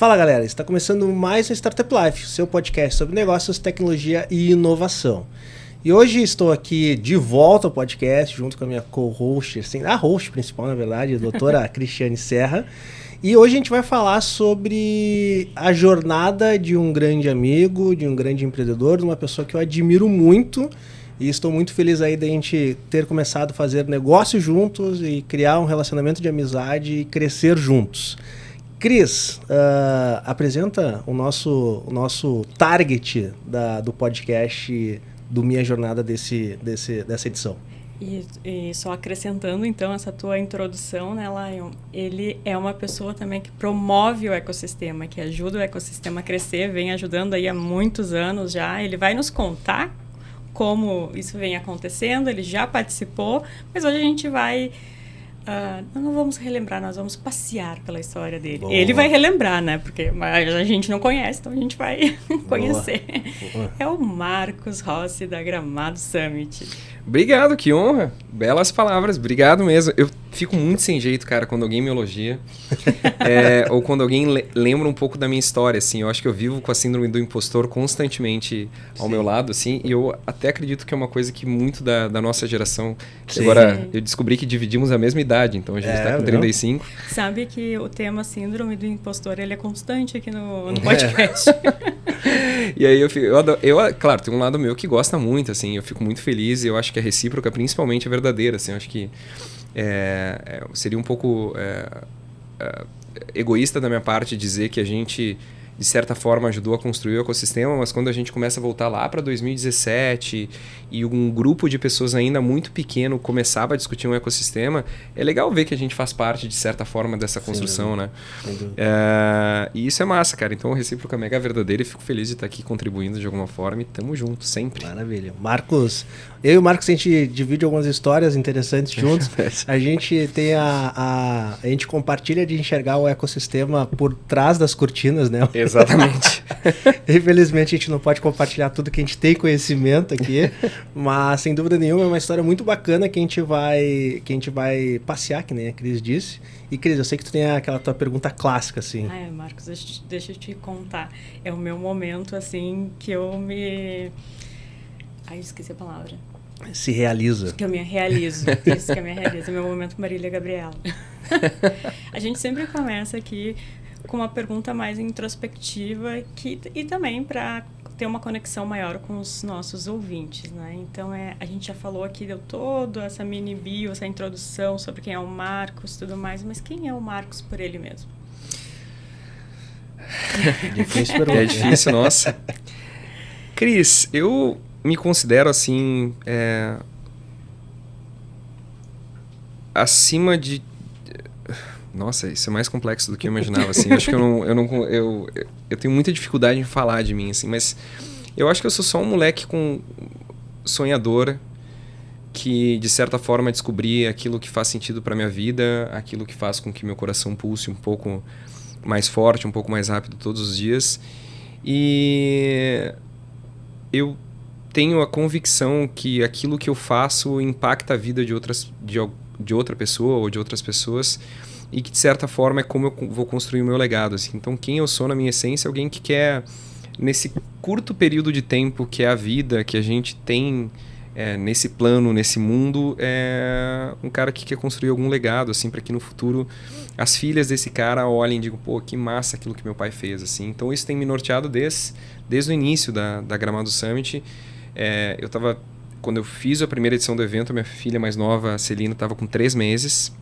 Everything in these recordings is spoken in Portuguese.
Fala galera, está começando mais um Startup Life, seu podcast sobre negócios, tecnologia e inovação. E hoje estou aqui de volta ao podcast, junto com a minha co-host, assim, a host principal na verdade, a doutora Cristiane Serra. E hoje a gente vai falar sobre a jornada de um grande amigo, de um grande empreendedor, de uma pessoa que eu admiro muito. E estou muito feliz aí da gente ter começado a fazer negócios juntos e criar um relacionamento de amizade e crescer juntos. Cris, apresenta o nosso target do podcast do Minha Jornada dessa edição. E só acrescentando, então, essa tua introdução, né, Lion? Ele é uma pessoa também que promove o ecossistema, que ajuda o ecossistema a crescer, vem ajudando aí há muitos anos já. Ele vai nos contar como isso vem acontecendo, ele já participou, mas hoje a gente vai... não vamos relembrar, nós vamos passear pela história dele. Boa. Ele vai relembrar, né? Porque a gente não conhece, então a gente vai conhecer. Boa. É o Marcos Rossi, da Gramado Summit. Obrigado, que honra. Belas palavras, obrigado mesmo. Eu fico muito sem jeito, cara, quando alguém me elogia. Ou quando alguém lembra um pouco da minha história, assim. Eu acho que eu vivo com a síndrome do impostor constantemente ao meu lado, assim. E eu até acredito que é uma coisa que muito da nossa geração... Que agora, eu descobri que dividimos a mesma idade, então a gente está com 35. Sabe que o tema síndrome do impostor, ele é constante aqui no podcast. E aí claro, tem um lado meu que gosta muito, assim. Eu fico muito feliz e eu acho que a recíproca, principalmente, é verdadeira, assim. Eu acho que seria um pouco egoísta da minha parte dizer que a gente, de certa forma, ajudou a construir o ecossistema, mas quando a gente começa a voltar lá para 2017 e um grupo de pessoas ainda muito pequeno começava a discutir um ecossistema, é legal ver que a gente faz parte, de certa forma, dessa construção, né? E isso é massa, cara. Então, a recíproca é mega verdadeira e fico feliz de estar aqui contribuindo de alguma forma e tamo junto, sempre. Maravilha. Marcos, eu e o Marcos, a gente divide algumas histórias interessantes juntos. A gente tem a gente compartilha de enxergar o ecossistema por trás das cortinas, né? Exatamente. Infelizmente a gente não pode compartilhar tudo que a gente tem conhecimento aqui, mas sem dúvida nenhuma é uma história muito bacana que a gente vai passear, que nem a Cris disse. E Cris, eu sei que tu tem aquela tua pergunta clássica, assim. Marcos, deixa eu te contar. É o meu momento, assim, que eu me... esqueci a palavra. Se realiza. Que eu me realizo. Isso que eu me realizo. É meu momento Marília Gabriela. A gente sempre começa aqui com uma pergunta mais introspectiva e também para ter uma conexão maior com os nossos ouvintes, né? Então, a gente já falou aqui, deu toda essa mini bio, essa introdução sobre quem é o Marcos e tudo mais, mas quem é o Marcos por ele mesmo? Difícil pergunta. É difícil, nossa. Cris, eu me considero assim, acima de... Nossa, isso é mais complexo do que eu imaginava, assim. Acho que eu tenho muita dificuldade em falar de mim, assim, mas eu acho que eu sou só um moleque sonhador que, de certa forma, descobri aquilo que faz sentido para minha vida, aquilo que faz com que meu coração pulse um pouco mais forte, um pouco mais rápido todos os dias. E eu tenho a convicção que aquilo que eu faço impacta a vida de outra pessoa ou de outras pessoas e que, de certa forma, é como eu vou construir o meu legado, assim. Então, quem eu sou, na minha essência, é alguém que quer, nesse curto período de tempo que é a vida, que a gente tem nesse plano, nesse mundo, é um cara que quer construir algum legado, assim, para que no futuro as filhas desse cara olhem e digam, pô, que massa aquilo que meu pai fez, assim. Então, isso tem me norteado desde o início da Gramado Summit. Quando eu fiz a primeira edição do evento, a minha filha mais nova, a Celina, estava com 3 meses.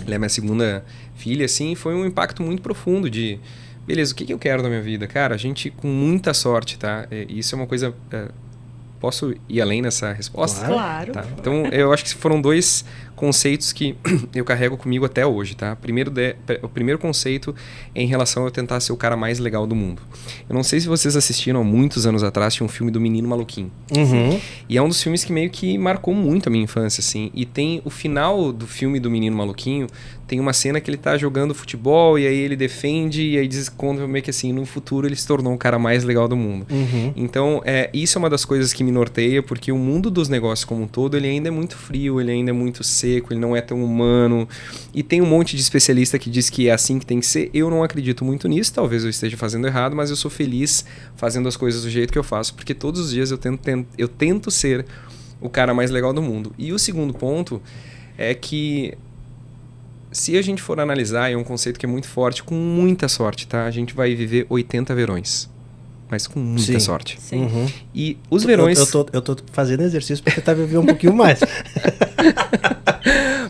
Ela é minha segunda filha, assim, e foi um impacto muito profundo de... Beleza, o que eu quero da minha vida? Cara, a gente com muita sorte, tá? Isso é uma coisa... Posso ir além nessa resposta? Claro. Tá. Então, eu acho que foram 2 conceitos que eu carrego comigo até hoje, tá? O primeiro conceito é em relação a eu tentar ser o cara mais legal do mundo. Eu não sei se vocês assistiram há muitos anos atrás, tinha um filme do Menino Maluquinho. Uhum. E é um dos filmes que meio que marcou muito a minha infância, assim. E tem o final do filme do Menino Maluquinho, tem uma cena que ele tá jogando futebol e aí ele defende e aí diz, meio que assim, no futuro ele se tornou o cara mais legal do mundo. Uhum. Então, isso é uma das coisas que me norteia, porque o mundo dos negócios como um todo, ele ainda é muito frio, ele ainda é muito seco, ele não é tão humano. E tem um monte de especialista que diz que é assim que tem que ser. Eu não acredito muito nisso, talvez eu esteja fazendo errado, mas eu sou feliz fazendo as coisas do jeito que eu faço, porque todos os dias eu tento ser o cara mais legal do mundo. E o segundo ponto é que, se a gente for analisar, é um conceito que é muito forte, com muita sorte, tá? A gente vai viver 80 verões. Mas com muita sorte. Sim. Uhum. E os verões... Eu tô fazendo exercício pra tentar viver um pouquinho mais.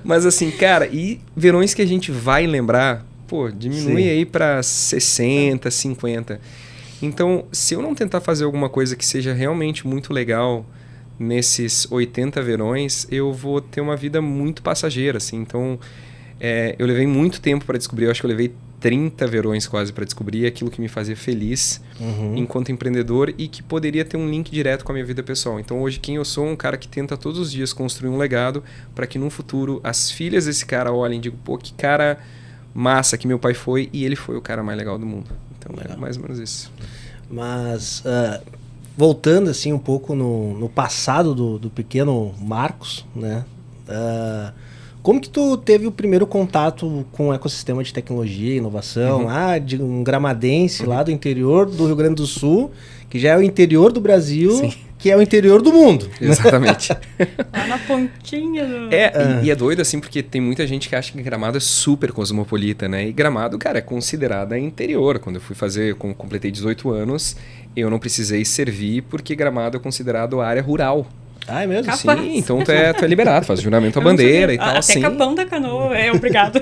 Mas assim, cara, e verões que a gente vai lembrar, pô, diminui Sim. aí pra 60, 50. Então, se eu não tentar fazer alguma coisa que seja realmente muito legal nesses 80 verões, eu vou ter uma vida muito passageira, assim. Então, eu levei muito tempo para descobrir, eu acho que eu levei 30 verões quase para descobrir aquilo que me fazia feliz enquanto empreendedor e que poderia ter um link direto com a minha vida pessoal. Então, hoje, quem eu sou? Um cara que tenta todos os dias construir um legado para que no futuro as filhas desse cara olhem e digam, pô, que cara massa que meu pai foi, e ele foi o cara mais legal do mundo. Então, é mais ou menos isso. Mas, voltando assim um pouco no passado do pequeno Marcos, né? Como que tu teve o primeiro contato com o ecossistema de tecnologia e inovação? De um gramadense lá do interior do Rio Grande do Sul, que já é o interior do Brasil, Sim. que é o interior do mundo. Exatamente. Lá na pontinha do... E é doido assim, porque tem muita gente que acha que Gramado é super cosmopolita, né? E Gramado, cara, é considerada interior. Quando eu fui completei 18 anos, eu não precisei servir, porque Gramado é considerado área rural. Ah, é mesmo? Capaz. Sim, então tu é liberado, faz juramento à bandeira e tal. Até assim. Capão da Canoa é obrigado.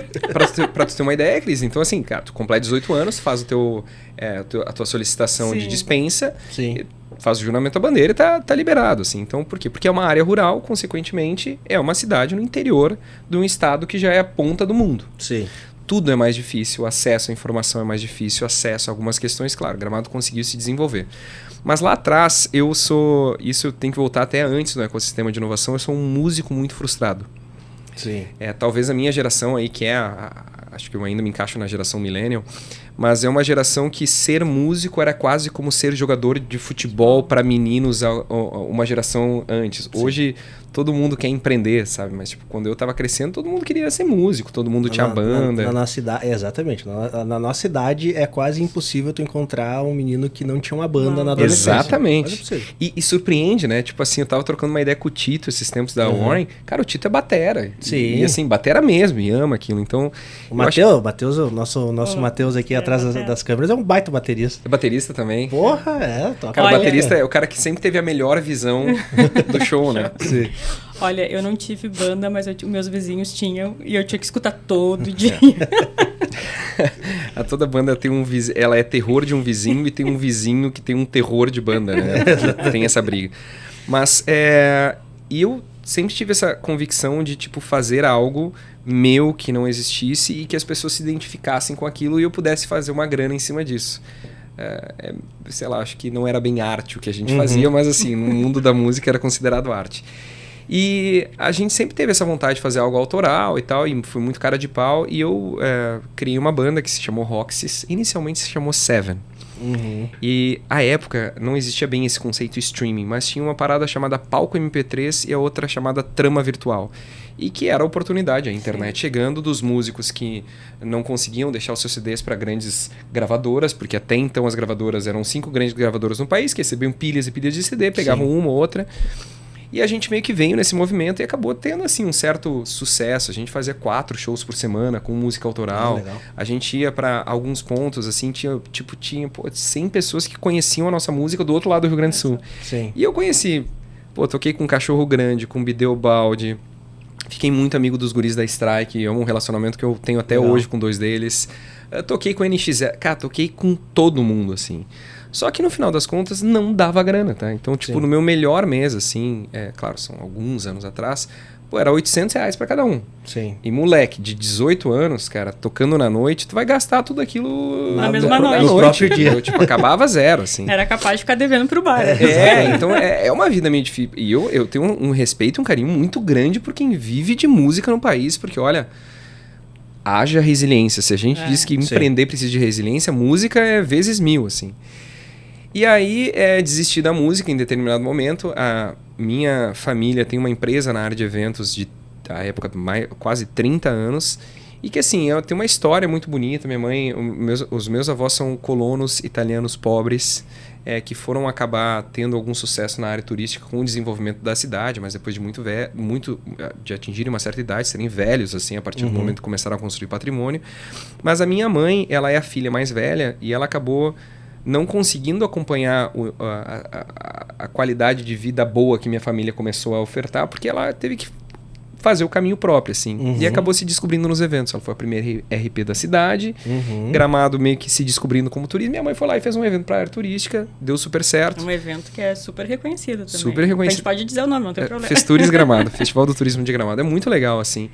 Pra tu ter uma ideia, Cris, então assim, cara, tu completa 18 anos, faz a tua solicitação de dispensa, Sim. faz o juramento à bandeira e tá liberado, assim. Então, por quê? Porque é uma área rural, consequentemente, é uma cidade no interior de um estado que já é a ponta do mundo. Sim. Tudo é mais difícil, o acesso à informação é mais difícil, o acesso a algumas questões, claro, Gramado conseguiu se desenvolver. Mas lá atrás, isso eu tenho que voltar até antes do ecossistema de inovação, eu sou um músico muito frustrado. Sim. Talvez a minha geração aí, que acho que eu ainda me encaixo na geração millennial, mas é uma geração que ser músico era quase como ser jogador de futebol para meninos uma geração antes. Sim. Hoje todo mundo quer empreender, sabe? Mas tipo, quando eu tava crescendo, todo mundo queria ser músico, todo mundo tinha banda. Na nossa idade, exatamente. Na nossa idade é quase impossível tu encontrar um menino que não tinha uma banda na adolescência. Exatamente. E surpreende, né? Tipo assim, eu tava trocando uma ideia com o Tito esses tempos da Warren. Cara, o Tito é batera. Sim. E assim, batera mesmo, e ama aquilo. Então, o Matheus, o nosso Matheus aqui atrás das câmeras é um baita baterista. É baterista também. Porra, toca. Cara, o baterista é o cara que sempre teve a melhor visão do show, né? Sim. Olha, eu não tive banda, mas meus vizinhos tinham e eu tinha que escutar todo dia. Toda banda tem um vizinho, ela é terror de um vizinho e tem um vizinho que tem um terror de banda, né? Tem essa briga. Mas e eu sempre tive essa convicção de tipo fazer algo meu que não existisse e que as pessoas se identificassem com aquilo e eu pudesse fazer uma grana em cima disso. Sei lá, acho que não era bem arte o que a gente fazia, mas assim, no mundo da música era considerado arte. E a gente sempre teve essa vontade de fazer algo autoral e tal, e fui muito cara de pau, e eu criei uma banda que se chamou Roxys, inicialmente se chamou Seven. E à época não existia bem esse conceito streaming, mas tinha uma parada chamada Palco MP3 e a outra chamada Trama Virtual. E que era a oportunidade, a internet chegando, dos músicos que não conseguiam deixar os seus CDs para grandes gravadoras, porque até então as gravadoras eram 5 grandes gravadoras no país, que recebiam pilhas e pilhas de CD, pegavam uma ou outra. E a gente meio que veio nesse movimento e acabou tendo assim um certo sucesso. A gente fazia 4 shows por semana com música autoral. A gente ia para alguns pontos, assim, tinha 100 pessoas que conheciam a nossa música do outro lado do Rio Grande do Sul. Sim. E eu conheci, toquei com Cachorro Grande, com Bideu Baldi. Fiquei muito amigo dos guris da Strike, é um relacionamento que eu tenho até hoje com 2 deles. Eu toquei com o NX0, cara, toquei com todo mundo, assim. Só que no final das contas não dava grana, tá? Então, tipo, no meu melhor mês, assim, claro, são alguns anos atrás, era R$800 pra cada um. Sim. E moleque de 18 anos, cara, tocando na noite, tu vai gastar tudo aquilo na mesma noite. No próprio dia. Tipo, acabava zero, assim. Era capaz de ficar devendo pro bar. Então é uma vida meio difícil. E eu tenho um respeito e um carinho muito grande por quem vive de música no país, porque, olha, haja resiliência. Se a gente diz que empreender precisa de resiliência, música é vezes 1000, assim. E aí, desisti da música em determinado momento. A minha família tem uma empresa na área de eventos da época quase 30 anos. E que, assim, tem uma história muito bonita. Minha mãe, os meus avós são colonos italianos pobres, que foram acabar tendo algum sucesso na área turística com o desenvolvimento da cidade, mas depois de de atingirem uma certa idade, serem velhos, assim, a partir do momento que começaram a construir patrimônio. Mas a minha mãe, ela é a filha mais velha e ela acabou não conseguindo acompanhar a qualidade de vida boa que minha família começou a ofertar, porque ela teve que fazer o caminho próprio, assim. E acabou se descobrindo nos eventos. Ela foi a primeira RP da cidade, Gramado meio que se descobrindo como turismo. Minha mãe foi lá e fez um evento para área turística, deu super certo. Um evento que é super reconhecido também. Super reconhecido. A gente pode dizer o nome, não tem problema. Festures Gramado, Festival do Turismo de Gramado. É muito legal, assim.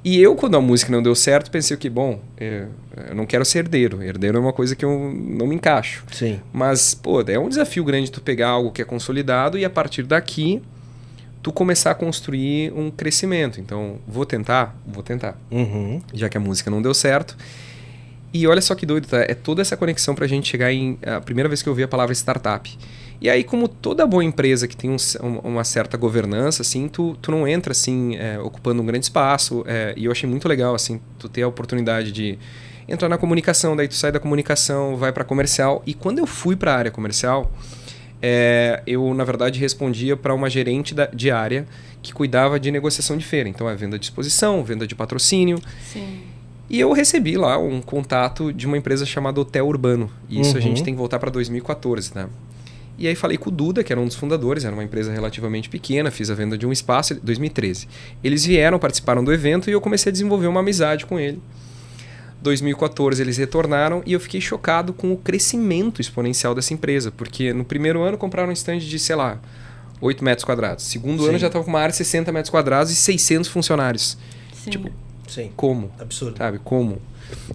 E eu, quando a música não deu certo, pensei que, bom, eu não quero ser herdeiro. Herdeiro é uma coisa que eu não me encaixo. Sim. Mas, pô, é um desafio grande tu pegar algo que é consolidado e a partir daqui tu começar a construir um crescimento. Então, vou tentar, já que a música não deu certo. E olha só que doido, tá? É toda essa conexão pra gente chegar em... A primeira vez que eu ouvi a palavra startup. E aí, como toda boa empresa que tem uma certa governança, assim, tu não entra, assim, ocupando um grande espaço. E eu achei muito legal, assim, tu ter a oportunidade de entrar na comunicação, daí tu sai da comunicação, vai pra comercial. E quando eu fui pra área comercial, eu, na verdade, respondia para uma gerente de área que cuidava de negociação de feira. Então, venda de exposição, venda de patrocínio. Sim. E eu recebi lá um contato de uma empresa chamada Hotel Urbano. E isso a gente tem que voltar para 2014, né? E aí falei com o Duda, que era um dos fundadores, era uma empresa relativamente pequena, fiz a venda de um espaço em 2013. Eles vieram, participaram do evento e eu comecei a desenvolver uma amizade com ele. 2014 eles retornaram e eu fiquei chocado com o crescimento exponencial dessa empresa, porque no primeiro ano compraram um stand de, sei lá, 8 metros quadrados. Segundo ano já estava com uma área de 60 metros quadrados e 600 funcionários. Sim. Tipo, Sim. como? Absurdo. Sabe, como?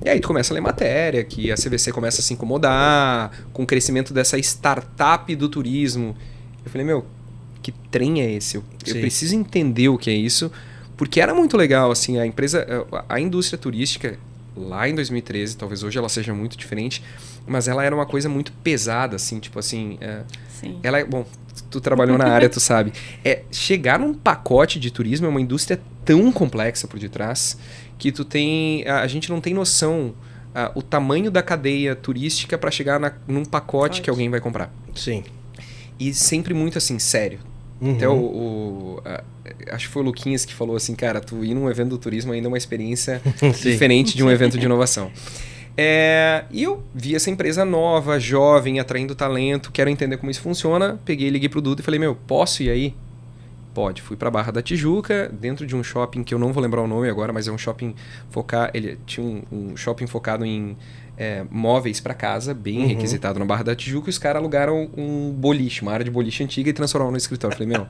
E aí tu começa a ler matéria, que a CVC começa a se incomodar com o crescimento dessa startup do turismo. Eu falei, meu, que trem é esse? Eu preciso entender o que é isso, porque era muito legal, assim, a indústria turística, lá em 2013, talvez hoje ela seja muito diferente, mas ela era uma coisa muito pesada, assim, tipo assim... Sim. Ela bom, tu trabalhou na área, tu sabe. Chegar num pacote de turismo é uma indústria tão complexa por detrás que a gente não tem noção o tamanho da cadeia turística para chegar num pacote que alguém vai comprar. Sim. E sempre muito assim, sério. Até acho que foi o Luquinhas que falou assim, cara, tu ir num evento do turismo ainda é uma experiência diferente de um evento de inovação. E eu vi essa empresa nova, jovem, atraindo talento, quero entender como isso funciona. Peguei, liguei pro Duda e falei, meu, posso ir aí? Pode. Fui pra Barra da Tijuca, dentro de um shopping que eu não vou lembrar o nome agora, mas é um shopping focado... Ele tinha um shopping focado em móveis para casa, bem requisitado na Barra da Tijuca, e os caras alugaram um boliche, uma área de boliche antiga e transformaram no escritório. Falei, meu,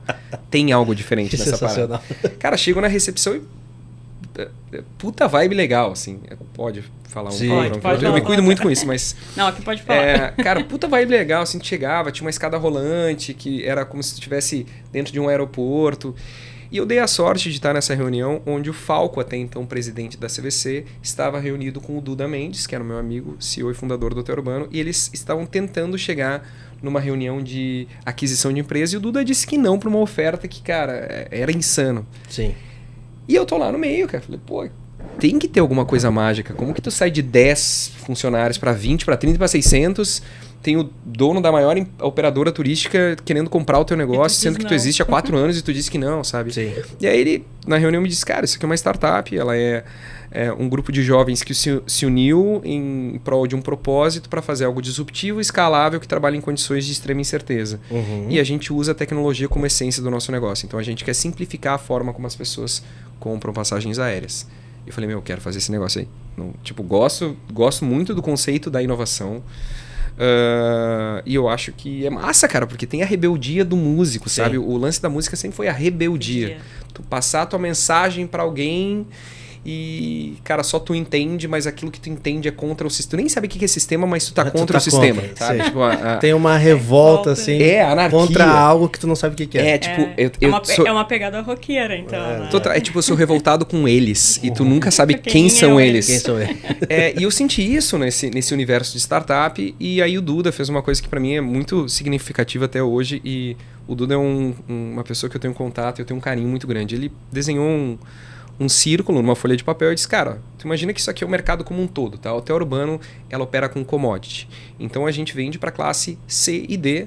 tem algo diferente nessa parada. Cara, chego na recepção e... puta vibe legal, assim. Pode falar um palavrão. Pode eu me cuido muito com isso, mas... Não, aqui pode falar. Cara, puta vibe legal, assim, tu chegava, tinha uma escada rolante, que era como se tu estivesse dentro de um aeroporto. E eu dei a sorte de estar nessa reunião onde o Falco, até então presidente da CVC, estava reunido com o Duda Mendes, que era o meu amigo, CEO e fundador do Hotel Urbano, e eles estavam tentando chegar numa reunião de aquisição de empresa, e o Duda disse que não para uma oferta que, cara, era insano. Sim. E eu tô lá no meio, cara. Falei, pô, tem que ter alguma coisa mágica. Como que tu sai de 10 funcionários para 20, para 30, para 600? Tem o dono da maior operadora turística querendo comprar o teu negócio, sendo que tu existe há 4 anos e tu disse que não, sabe? Sim. E aí ele, na reunião, me disse, cara, isso aqui é uma startup, ela é um grupo de jovens que se uniu em prol de um propósito para fazer algo disruptivo, escalável, que trabalha em condições de extrema incerteza. E a gente usa a tecnologia como essência do nosso negócio. Então a gente quer simplificar a forma como as pessoas compram passagens aéreas. Eu falei, meu, eu quero fazer esse negócio aí. Não, tipo, gosto muito do conceito da inovação. E eu acho que é massa, cara, porque tem a rebeldia do músico, sabe? O lance da música sempre foi a rebeldia. Tu passar a tua mensagem para alguém e, cara, só tu entende, mas aquilo que tu entende é contra o sistema. Tu nem sabe o que é sistema, mas tu tá Mas contra o sistema, contra, sabe? Tipo, tem uma revolta, assim, anarquia. contra algo que tu não sabe o que é. Tipo, é uma pegada roqueira, então. Né? É tipo, eu sou revoltado com eles, e tu nunca sabe quem são eles. Quem são eles? E eu senti isso nesse universo de startup, e aí o Duda fez uma coisa que pra mim é muito significativa até hoje, e o Duda é uma pessoa que eu tenho contato, eu tenho um carinho muito grande. Ele desenhou um círculo numa folha de papel e disse, cara, tu imagina que isso aqui é o mercado como um todo, tá? O Hotel Urbano, ela opera com commodity. Então a gente vende para classe C e D,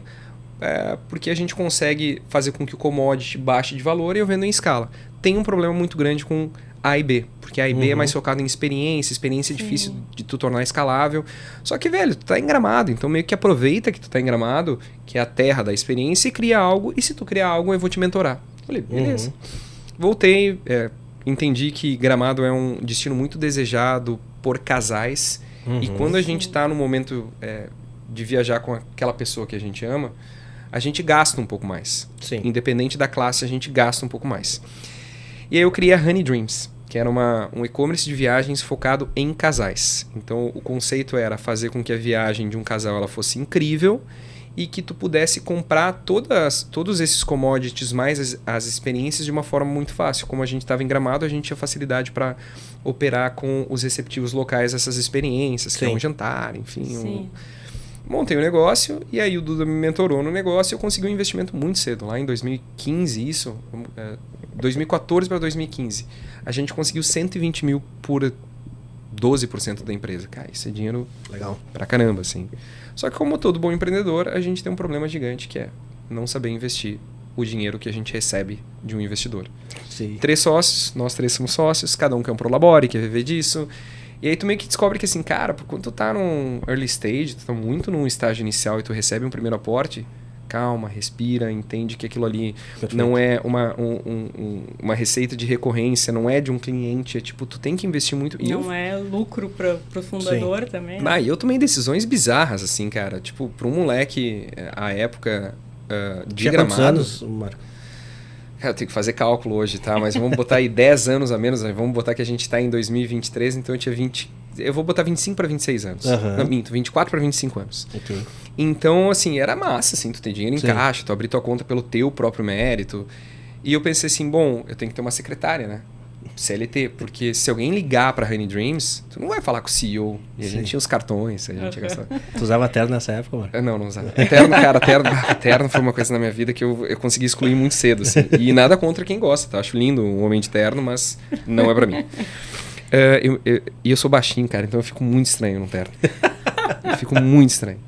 porque a gente consegue fazer com que o commodity baixe de valor e eu vendo em escala. Tem um problema muito grande com A e B, porque A e B é mais focado em experiência é difícil de tu tornar escalável. Só que, velho, tu tá em Gramado, então meio que aproveita que tu tá em Gramado, que é a terra da experiência, e cria algo, e se tu criar algo, eu vou te mentorar. Falei, beleza. Voltei, entendi que Gramado é um destino muito desejado por casais, e quando a gente tá no momento de viajar com aquela pessoa que a gente ama, a gente gasta um pouco mais. Sim. Independente da classe, a gente gasta um pouco mais. E aí eu criei a Honey Dreams, que era um e-commerce de viagens focado em casais. Então o conceito era fazer com que a viagem de um casal ela fosse incrível e que tu pudesse comprar todos esses commodities mais as experiências de uma forma muito fácil. Como a gente estava em Gramado, a gente tinha facilidade para operar com os receptivos locais essas experiências, que é um jantar, enfim. Montei o negócio e aí o Duda me mentorou no negócio e eu consegui um investimento muito cedo, lá em 2015, 2014 para 2015. A gente conseguiu 120 mil por 12% da empresa. Cara, isso é dinheiro legal pra caramba, assim. Só que como todo bom empreendedor, a gente tem um problema gigante que é não saber investir o dinheiro que a gente recebe de um investidor. Sim. 3 sócios, nós 3 somos sócios, cada um quer um prolabore, quer viver disso. E aí tu meio que descobre que assim, cara, quando tu tá num early stage, tu tá muito num estágio inicial e tu recebe um primeiro aporte, calma, respira, entende que aquilo ali não é uma receita de recorrência, não é de um cliente, é tipo, tu tem que investir muito. Não é lucro pro fundador também. E eu tomei decisões bizarras, assim, cara. Tipo, pra um moleque, à época, de Tinha Gramado... quantos anos, Marco? Eu tenho que fazer cálculo hoje, tá? Mas vamos botar aí 10 anos a menos, né? Vamos botar que a gente tá em 2023, então eu tinha 20... Eu vou botar 25 para 26 anos. Não, minto, 24 para 25 anos. Okay. Então, assim, era massa, assim, tu ter dinheiro em caixa, tu abrir tua conta pelo teu próprio mérito. E eu pensei assim, bom, eu tenho que ter uma secretária, né? CLT, porque se alguém ligar pra Honey Dreams, tu não vai falar com o CEO. E a gente tinha os cartões, a gente ia gastar. Tu usava terno nessa época, mano? Não usava. Terno foi uma coisa na minha vida que eu consegui excluir muito cedo, assim. E nada contra quem gosta, tá? Acho lindo um homem de terno, mas não é pra mim. Eu sou baixinho, cara, então eu fico muito estranho no terno. Eu fico muito estranho.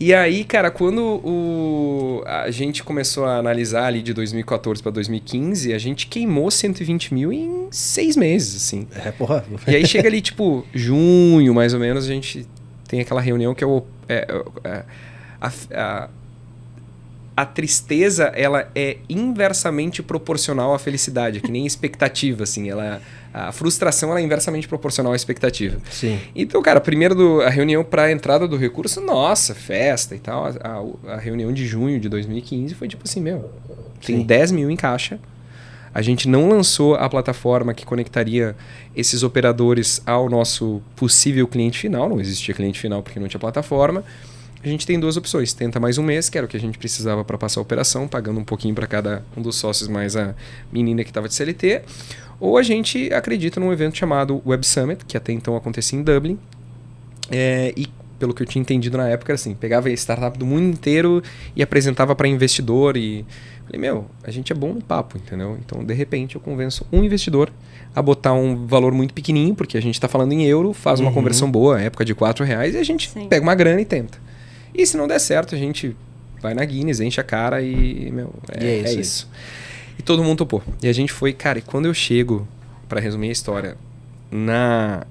E aí, cara, quando a gente começou a analisar ali de 2014 para 2015, a gente queimou 120 mil em 6 meses, assim. Porra. E aí chega ali, tipo, junho, mais ou menos, a gente tem aquela reunião que a tristeza, ela é inversamente proporcional à felicidade, que nem expectativa, assim. A frustração ela é inversamente proporcional à expectativa. Sim. Então, cara, primeiro a reunião para a entrada do recurso, nossa, festa e tal. A reunião de junho de 2015 foi tipo assim, tem 10 mil em caixa. A gente não lançou a plataforma que conectaria esses operadores ao nosso possível cliente final. Não existia cliente final porque não tinha plataforma. A gente tem 2 opções. Tenta mais um mês, que era o que a gente precisava para passar a operação, pagando um pouquinho para cada um dos sócios, mais a menina que estava de CLT. Ou a gente acredita num evento chamado Web Summit, que até então acontecia em Dublin. E pelo que eu tinha entendido na época, era assim, pegava startup do mundo inteiro e apresentava para investidor. E falei, a gente é bom no papo, entendeu? Então, de repente, eu convenço um investidor a botar um valor muito pequenininho, porque a gente está falando em euro, faz uma conversão boa, época de R$4, e a gente pega uma grana e tenta. E se não der certo, a gente vai na Guinness, enche a cara e, é isso. E todo mundo topou. E a gente foi, cara, e quando eu chego, para resumir a história,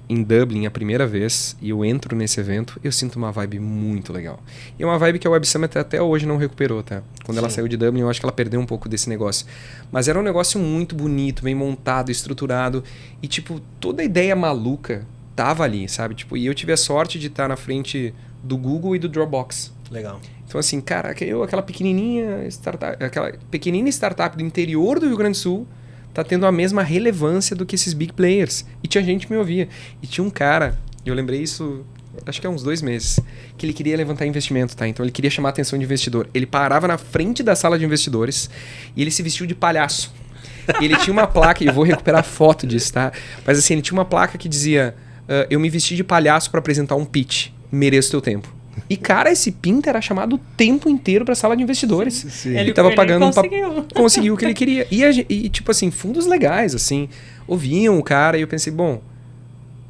em Dublin a primeira vez, e eu entro nesse evento, eu sinto uma vibe muito legal. E é uma vibe que a Web Summit até hoje não recuperou, tá? Quando ela saiu de Dublin, eu acho que ela perdeu um pouco desse negócio. Mas era um negócio muito bonito, bem montado, estruturado, e tipo, toda a ideia maluca tava ali, sabe? Tipo, e eu tive a sorte de estar na frente do Google e do Dropbox. Legal. Então assim, cara, aquela pequenininha startup do interior do Rio Grande do Sul, tá tendo a mesma relevância do que esses big players. E tinha gente que me ouvia. E tinha um cara, eu lembrei isso, acho que há uns 2 meses, que ele queria levantar investimento, tá? Então ele queria chamar a atenção de investidor. Ele parava na frente da sala de investidores e ele se vestiu de palhaço. E ele tinha uma placa, e eu vou recuperar a foto disso, tá? Mas assim, ele tinha uma placa que dizia, eu me vesti de palhaço para apresentar um pitch, mereço teu tempo. E, cara, esse pinta era chamado o tempo inteiro pra sala de investidores. Sim. Ele tava pagando conseguiu o que ele queria. E, tipo assim, fundos legais, assim, ouviam o cara e eu pensei, bom,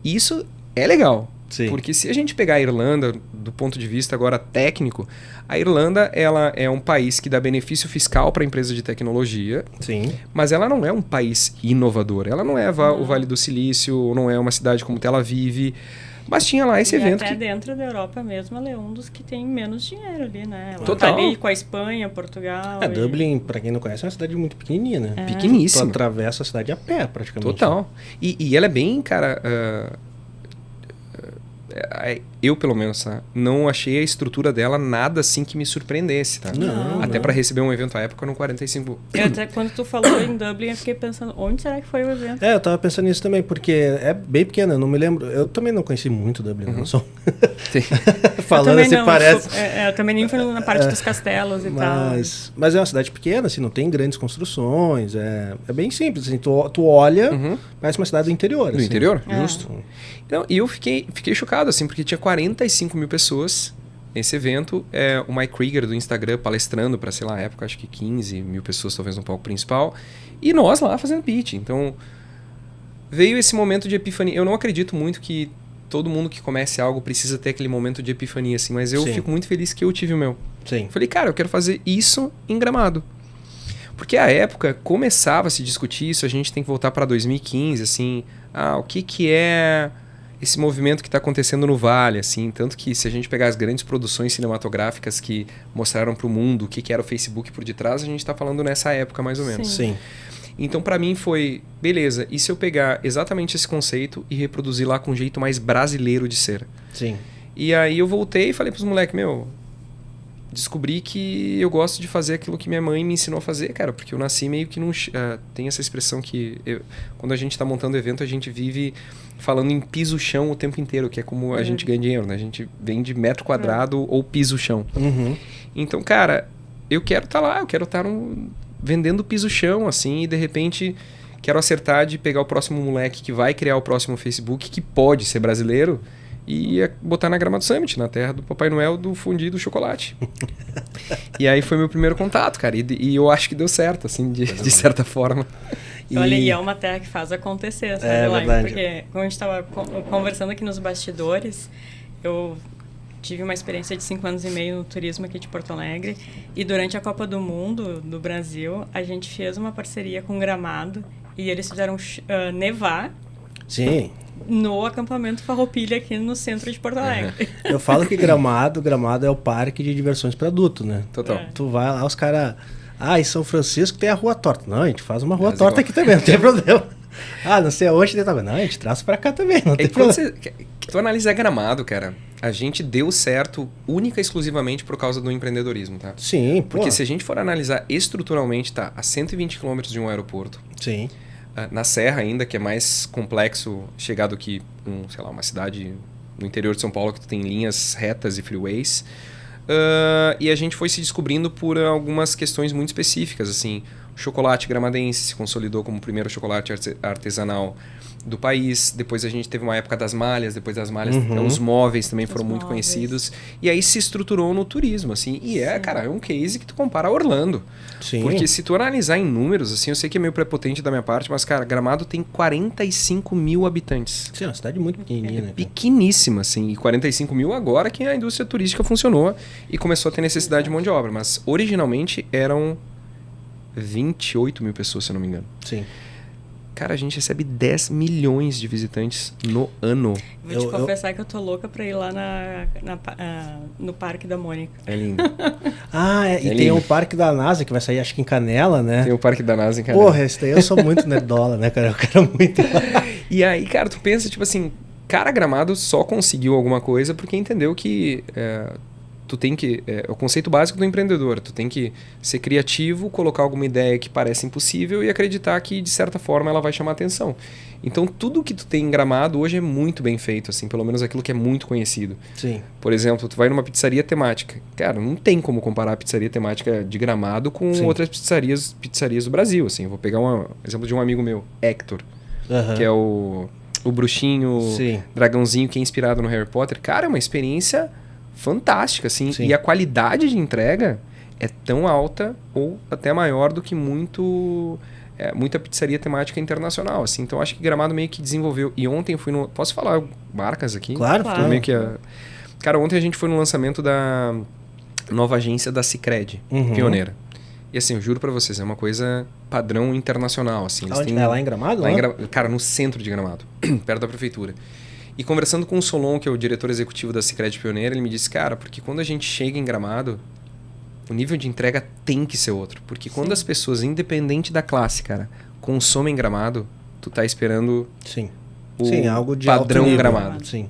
isso é legal. Sim. Porque se a gente pegar a Irlanda, do ponto de vista agora técnico, a Irlanda, ela é um país que dá benefício fiscal para empresas de tecnologia, Sim. mas ela não é um país inovador. Ela não é o Vale do Silício, não é uma cidade como Tel Aviv. Mas tinha lá esse evento. Até dentro da Europa mesmo, ela é um dos que tem menos dinheiro ali, né? Ela Total. tá ali com a Espanha, Portugal. Dublin, pra quem não conhece, é uma cidade muito pequenininha. Pequeníssima. Tu atravessa a cidade a pé, praticamente. Total. E ela é bem, cara... eu, pelo menos, tá? Não achei a estrutura dela nada assim que me surpreendesse, tá? Não, Até para receber um evento à época no 45... Até quando tu falou em Dublin, eu fiquei pensando, onde será que foi o evento? Eu tava pensando nisso também, porque é bem pequena, eu não me lembro. Eu também não conheci muito Dublin, não sou. Falando assim, não, parece. Eu também nem fui na parte dos castelos e tal. Mas é uma cidade pequena, assim, não tem grandes construções, é bem simples, assim, tu olha, parece uma cidade do interior. Do assim. interior? Justo. Então, e eu fiquei chocado, assim, porque tinha 45 mil pessoas nesse evento. O Mike Krieger do Instagram palestrando para, sei lá, na época, acho que 15 mil pessoas, talvez no palco principal. E nós lá fazendo pitch. Então, veio esse momento de epifania. Eu não acredito muito que todo mundo que comece algo precisa ter aquele momento de epifania, assim, mas eu fico muito feliz que eu tive o meu. Sim. Falei, cara, eu quero fazer isso em Gramado. Porque à época começava a se discutir isso, a gente tem que voltar para 2015, assim, o que é esse movimento que está acontecendo no Vale, assim, tanto que se a gente pegar as grandes produções cinematográficas que mostraram para o mundo o que era o Facebook por detrás, a gente está falando nessa época mais ou menos. Sim. Então, para mim foi, beleza, e se eu pegar exatamente esse conceito e reproduzir lá com um jeito mais brasileiro de ser? Sim. E aí eu voltei e falei pros moleques, descobri que eu gosto de fazer aquilo que minha mãe me ensinou a fazer, cara, porque eu nasci meio que não... tem essa expressão que quando a gente tá montando evento, a gente vive falando em piso-chão o tempo inteiro, que é como a gente ganha dinheiro, né? A gente vende metro quadrado ou piso-chão. Então, cara, eu quero estar lá, eu quero estar vendendo piso-chão, assim, e de repente quero acertar de pegar o próximo moleque que vai criar o próximo Facebook, que pode ser brasileiro, e botar na Gramado Summit, na terra do Papai Noel do fundi do chocolate. E aí foi meu primeiro contato, cara. E eu acho que deu certo, assim, de certa forma. Olha, e é uma terra que faz acontecer, sabe, Laime? Verdade. Porque, como a gente estava conversando aqui nos bastidores, eu tive uma experiência de 5 anos e meio no turismo aqui de Porto Alegre. E durante a Copa do Mundo do Brasil, a gente fez uma parceria com Gramado e eles fizeram nevar. Sim. No acampamento Farroupilha aqui no centro de Porto Alegre. Eu falo que Gramado é o parque de diversões para adulto, né? Total. Tu vai lá, os caras... em São Francisco tem a Rua Torta. Não, a gente faz uma Rua Torta aqui também, não tem problema. Não sei aonde tem também. Não, a gente traz pra cá também, não tem problema. Que tu analisar Gramado, cara, a gente deu certo única e exclusivamente por causa do empreendedorismo, tá? Sim, Porque se a gente for analisar estruturalmente, tá a 120 km de um aeroporto. Sim. Na Serra ainda, que é mais complexo chegar do que uma cidade no interior de São Paulo, que tu tem linhas retas e freeways. E a gente foi se descobrindo por algumas questões muito específicas, assim. O chocolate gramadense se consolidou como o primeiro chocolate artesanal do país. Depois a gente teve uma época das malhas, depois das malhas os móveis também foram muito conhecidos. E aí se estruturou no turismo, assim. E cara, é um case que tu compara a Orlando. Sim. Porque se tu analisar em números, assim, eu sei que é meio prepotente da minha parte, mas, cara, Gramado tem 45 mil habitantes. Sim, é uma cidade muito pequenininha, né? Pequeníssima, assim. E 45 mil agora que a indústria turística funcionou e começou a ter necessidade de mão de obra. Mas, originalmente, eram 28 mil pessoas, se eu não me engano. Sim. Cara, a gente recebe 10 milhões de visitantes no ano. Vou te confessar que eu tô louca pra ir lá no Parque da Mônica. É lindo. E tem o Parque da NASA, que vai sair acho que em Canela, né? Tem o Parque da NASA em Canela. Porra, esse daí eu sou muito nerdola, né, cara? Eu quero muito. E aí, cara, tu pensa, tipo assim, Gramado só conseguiu alguma coisa porque entendeu que tu tem que... É o conceito básico do empreendedor. Tu tem que ser criativo, colocar alguma ideia que parece impossível e acreditar que, de certa forma, ela vai chamar atenção. Então, tudo que tu tem em Gramado hoje é muito bem feito, assim, pelo menos aquilo que é muito conhecido. Sim. Por exemplo, tu vai numa pizzaria temática. Cara, não tem como comparar a pizzaria temática de Gramado com outras pizzarias do Brasil, assim. Eu vou pegar um exemplo de um amigo meu, Hector, que é o bruxinho, dragãozinho que é inspirado no Harry Potter. Cara, é uma experiência fantástica, assim. Sim. E a qualidade de entrega é tão alta ou até maior do que muita pizzaria temática internacional, assim. Então, acho que Gramado meio que desenvolveu. E ontem eu fui no... Posso falar marcas aqui? Claro. Meio que Cara, ontem a gente foi no lançamento da nova agência da Sicredi, pioneira. E assim, eu juro pra vocês, é uma coisa padrão internacional, assim. Onde? É lá em Gramado? Cara, no centro de Gramado, perto da prefeitura. E conversando com o Solon, que é o diretor executivo da Sicredi Pioneira, ele me disse, cara, porque quando a gente chega em Gramado, o nível de entrega tem que ser outro. Porque quando as pessoas, independente da classe, cara, consomem Gramado, tu tá esperando algo de padrão alto nível. Gramado. Sim.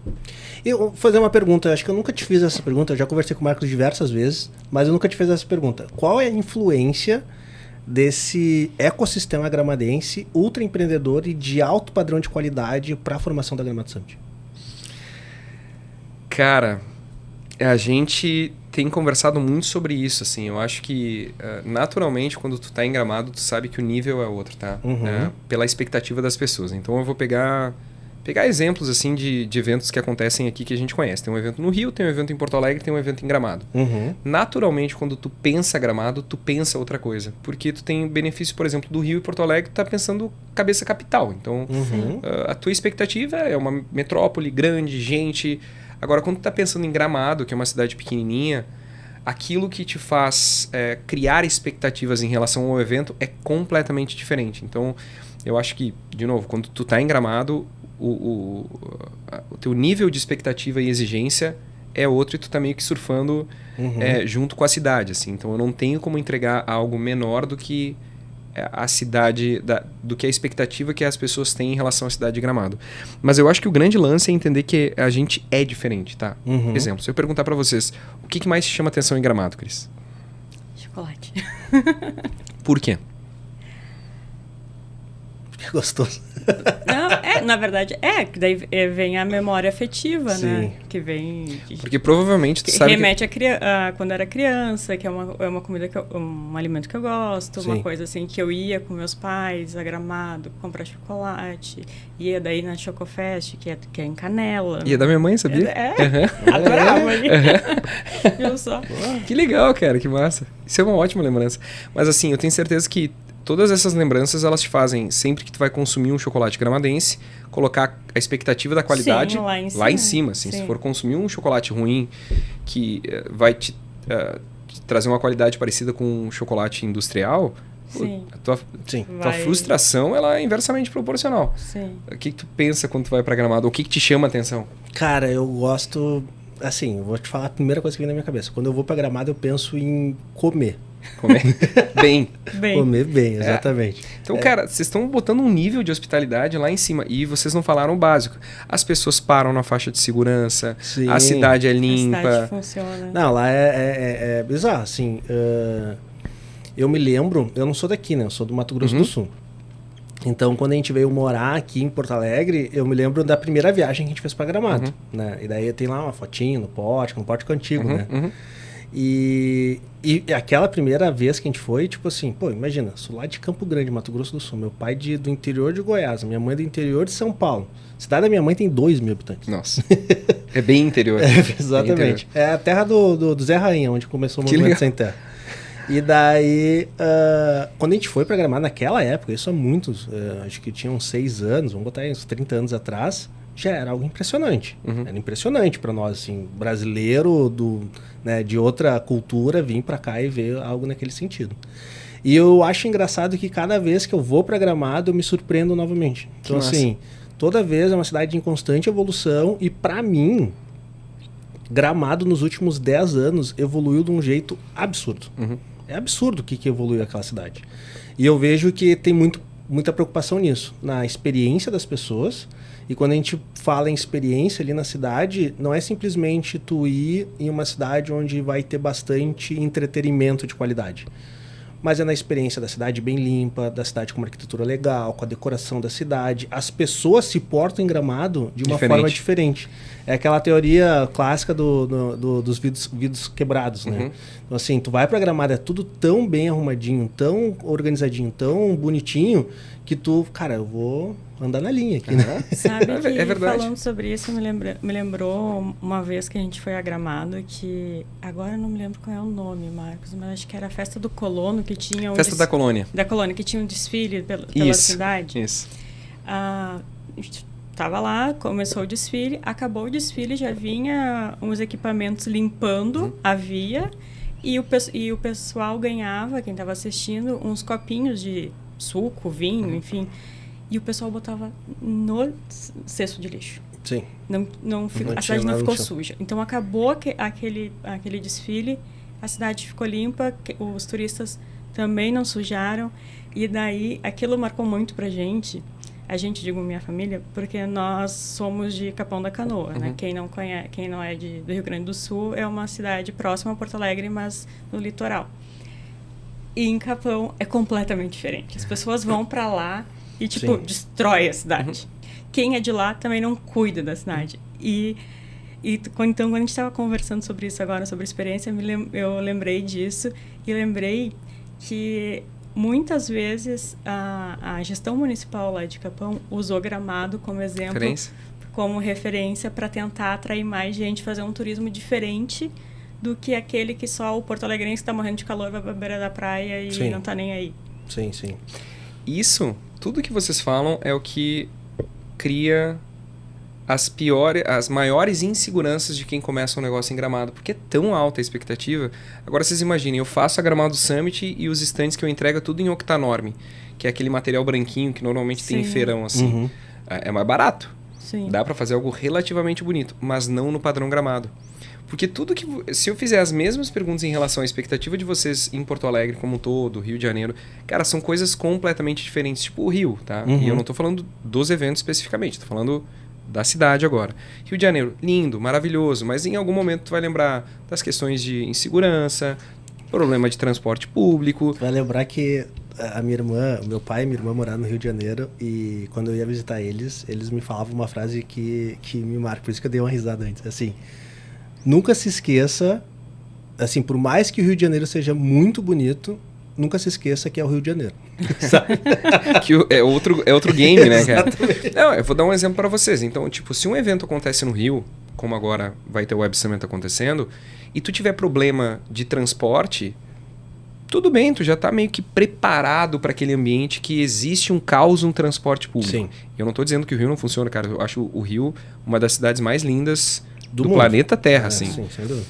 E eu vou fazer uma pergunta, acho que eu nunca te fiz essa pergunta, eu já conversei com o Marcos diversas vezes, mas eu nunca te fiz essa pergunta. Qual é a influência desse ecossistema gramadense ultra empreendedor e de alto padrão de qualidade para a formação da Gramado Summit? Cara, a gente tem conversado muito sobre isso, assim. Eu acho que, naturalmente, quando tu tá em Gramado, tu sabe que o nível é outro, tá? Pela expectativa das pessoas. Então, eu vou pegar exemplos, assim, de eventos que acontecem aqui que a gente conhece. Tem um evento no Rio, tem um evento em Porto Alegre, tem um evento em Gramado. Naturalmente, quando tu pensa Gramado, tu pensa outra coisa. Porque tu tem benefício, por exemplo, do Rio e Porto Alegre, tu tá pensando cabeça capital. Então, a tua expectativa é uma metrópole grande, gente... Agora, quando tu tá pensando em Gramado, que é uma cidade pequenininha, aquilo que te faz criar expectativas em relação ao evento é completamente diferente. Então, eu acho que, de novo, quando tu tá em Gramado, o teu nível de expectativa e exigência é outro e tu tá meio que surfando junto com a cidade, assim. Então, eu não tenho como entregar algo menor do que a cidade, do que a expectativa que as pessoas têm em relação à cidade de Gramado. Mas eu acho que o grande lance é entender que a gente é diferente, tá? Exemplo, se eu perguntar pra vocês, o que mais te chama atenção em Gramado, Cris? Chocolate. Por quê? Que gostoso. Não, na verdade, que daí vem a memória afetiva, né? Que vem... Porque provavelmente tu sabe remete a quando era criança, que é uma comida, um alimento que eu gosto, uma coisa assim, que eu ia com meus pais a Gramado comprar chocolate, ia daí na Chocofest, que é em Canela. Ia da minha mãe, sabia? Adorava. Eu só. Que legal, cara, que massa. Isso é uma ótima lembrança. Mas assim, eu tenho certeza que todas essas lembranças, elas te fazem, sempre que tu vai consumir um chocolate gramadense, colocar a expectativa da qualidade lá em cima. Assim, se for consumir um chocolate ruim, que vai te trazer uma qualidade parecida com um chocolate industrial, a tua frustração ela é inversamente proporcional. O que tu pensa quando tu vai pra Gramado? O que te chama a atenção? Cara, eu gosto... Assim, eu vou te falar a primeira coisa que vem na minha cabeça. Quando eu vou pra Gramado, eu penso em comer. Comer bem. Comer bem, exatamente. Então, cara, vocês estão botando um nível de hospitalidade lá em cima. E vocês não falaram o básico. As pessoas param na faixa de segurança. A cidade é limpa. A cidade funciona. Não, lá é bizarro, assim. Eu me lembro... Eu não sou daqui, né? Eu sou do Mato Grosso do Sul. Então, quando a gente veio morar aqui em Porto Alegre, eu me lembro da primeira viagem que a gente fez pra Gramado. Né? E daí tem lá uma fotinho no pórtico antigo, né? E aquela primeira vez que a gente foi, tipo assim, pô, imagina, sou lá de Campo Grande, Mato Grosso do Sul, meu pai do interior de Goiás, minha mãe do interior de São Paulo. A cidade da minha mãe tem 2.000 habitantes. Nossa, é bem interior. Exatamente. É a terra do Zé Rainha, onde começou o Movimento Sem Terra. E daí, quando a gente foi pra Gramado naquela época, isso há muitos, acho que tinha uns 6 anos, vamos botar aí, uns 30 anos atrás, já era algo impressionante. Era impressionante para nós, assim, brasileiro de outra cultura vir para cá e ver algo naquele sentido. E eu acho engraçado que cada vez que eu vou para Gramado, eu me surpreendo novamente. Então, assim, toda vez é uma cidade em constante evolução e, para mim, Gramado nos últimos 10 anos evoluiu de um jeito absurdo. É absurdo o que evoluiu aquela cidade. E eu vejo que tem muito muita preocupação nisso, na experiência das pessoas. E quando a gente fala em experiência ali na cidade, não é simplesmente tu ir em uma cidade onde vai ter bastante entretenimento de qualidade. Mas é na experiência da cidade bem limpa, da cidade com uma arquitetura legal, com a decoração da cidade. As pessoas se portam em Gramado de uma forma diferente. É aquela teoria clássica dos vidros quebrados, né? Uhum. Então, assim, tu vai pra Gramado, é tudo tão bem arrumadinho, tão organizadinho, tão bonitinho, que tu, cara, eu vou andar na linha aqui, né? Sabe que, É verdade. falando sobre isso, me lembrou uma vez que a gente foi a Gramado, que agora eu não me lembro qual é o nome, Marcos, mas acho que era a Festa do Colono, que tinha Festa da Colônia. Da Colônia, que tinha um desfile pela cidade. Isso. Tava lá, começou o desfile, acabou o desfile, já vinha uns equipamentos limpando a via, e o pessoal ganhava, quem estava assistindo, uns copinhos de suco, vinho, enfim. E o pessoal botava no cesto de lixo. Sim. A cidade não ficou suja. Então, acabou aquele desfile, a cidade ficou limpa, os turistas também não sujaram. E daí, aquilo marcou muito pra gente. A gente, digo minha família, porque nós somos de Capão da Canoa, né? Quem não é do Rio Grande do Sul, é uma cidade próxima a Porto Alegre, mas no litoral. E em Capão é completamente diferente. As pessoas vão para lá e, destrói a cidade. Quem é de lá também não cuida da cidade. Então, quando a gente estava conversando sobre isso agora, sobre experiência, eu lembrei disso e lembrei que muitas vezes a gestão municipal lá de Capão usou Gramado como exemplo, como referência para tentar atrair mais gente, fazer um turismo diferente do que aquele que só o porto-alegrense está morrendo de calor, vai para a beira da praia e não está nem aí. Sim, sim. Isso, tudo que vocês falam é o que cria as maiores inseguranças de quem começa um negócio em Gramado, porque é tão alta a expectativa. Agora vocês imaginem, eu faço a Gramado Summit e os stands que eu entrego é tudo em octanorme, que é aquele material branquinho que normalmente tem em feirão, assim. É mais barato. Sim. Dá para fazer algo relativamente bonito, mas não no padrão Gramado. Porque se eu fizer as mesmas perguntas em relação à expectativa de vocês em Porto Alegre como um todo, Rio de Janeiro, cara, são coisas completamente diferentes, tipo o Rio, tá? E eu não tô falando dos eventos especificamente, tô falando da cidade agora. Rio de Janeiro, lindo, maravilhoso, mas em algum momento tu vai lembrar das questões de insegurança, problema de transporte público. Tu vai lembrar que a minha irmã, meu pai e minha irmã moraram no Rio de Janeiro e quando eu ia visitar eles me falavam uma frase que me marca, por isso que eu dei uma risada antes, assim... Nunca se esqueça, assim, por mais que o Rio de Janeiro seja muito bonito, nunca se esqueça que é o Rio de Janeiro. Sabe? Que é outro game, né, cara? Não, eu vou dar um exemplo para vocês. Então, tipo, se um evento acontece no Rio, como agora vai ter o Web Summit acontecendo, e tu tiver problema de transporte, tudo bem, tu já tá meio que preparado para aquele ambiente que existe um caos no transporte público. Sim. Eu não tô dizendo que o Rio não funciona, cara. Eu acho o Rio uma das cidades mais lindas do mundo. Planeta Terra, assim. Sim, sem dúvida.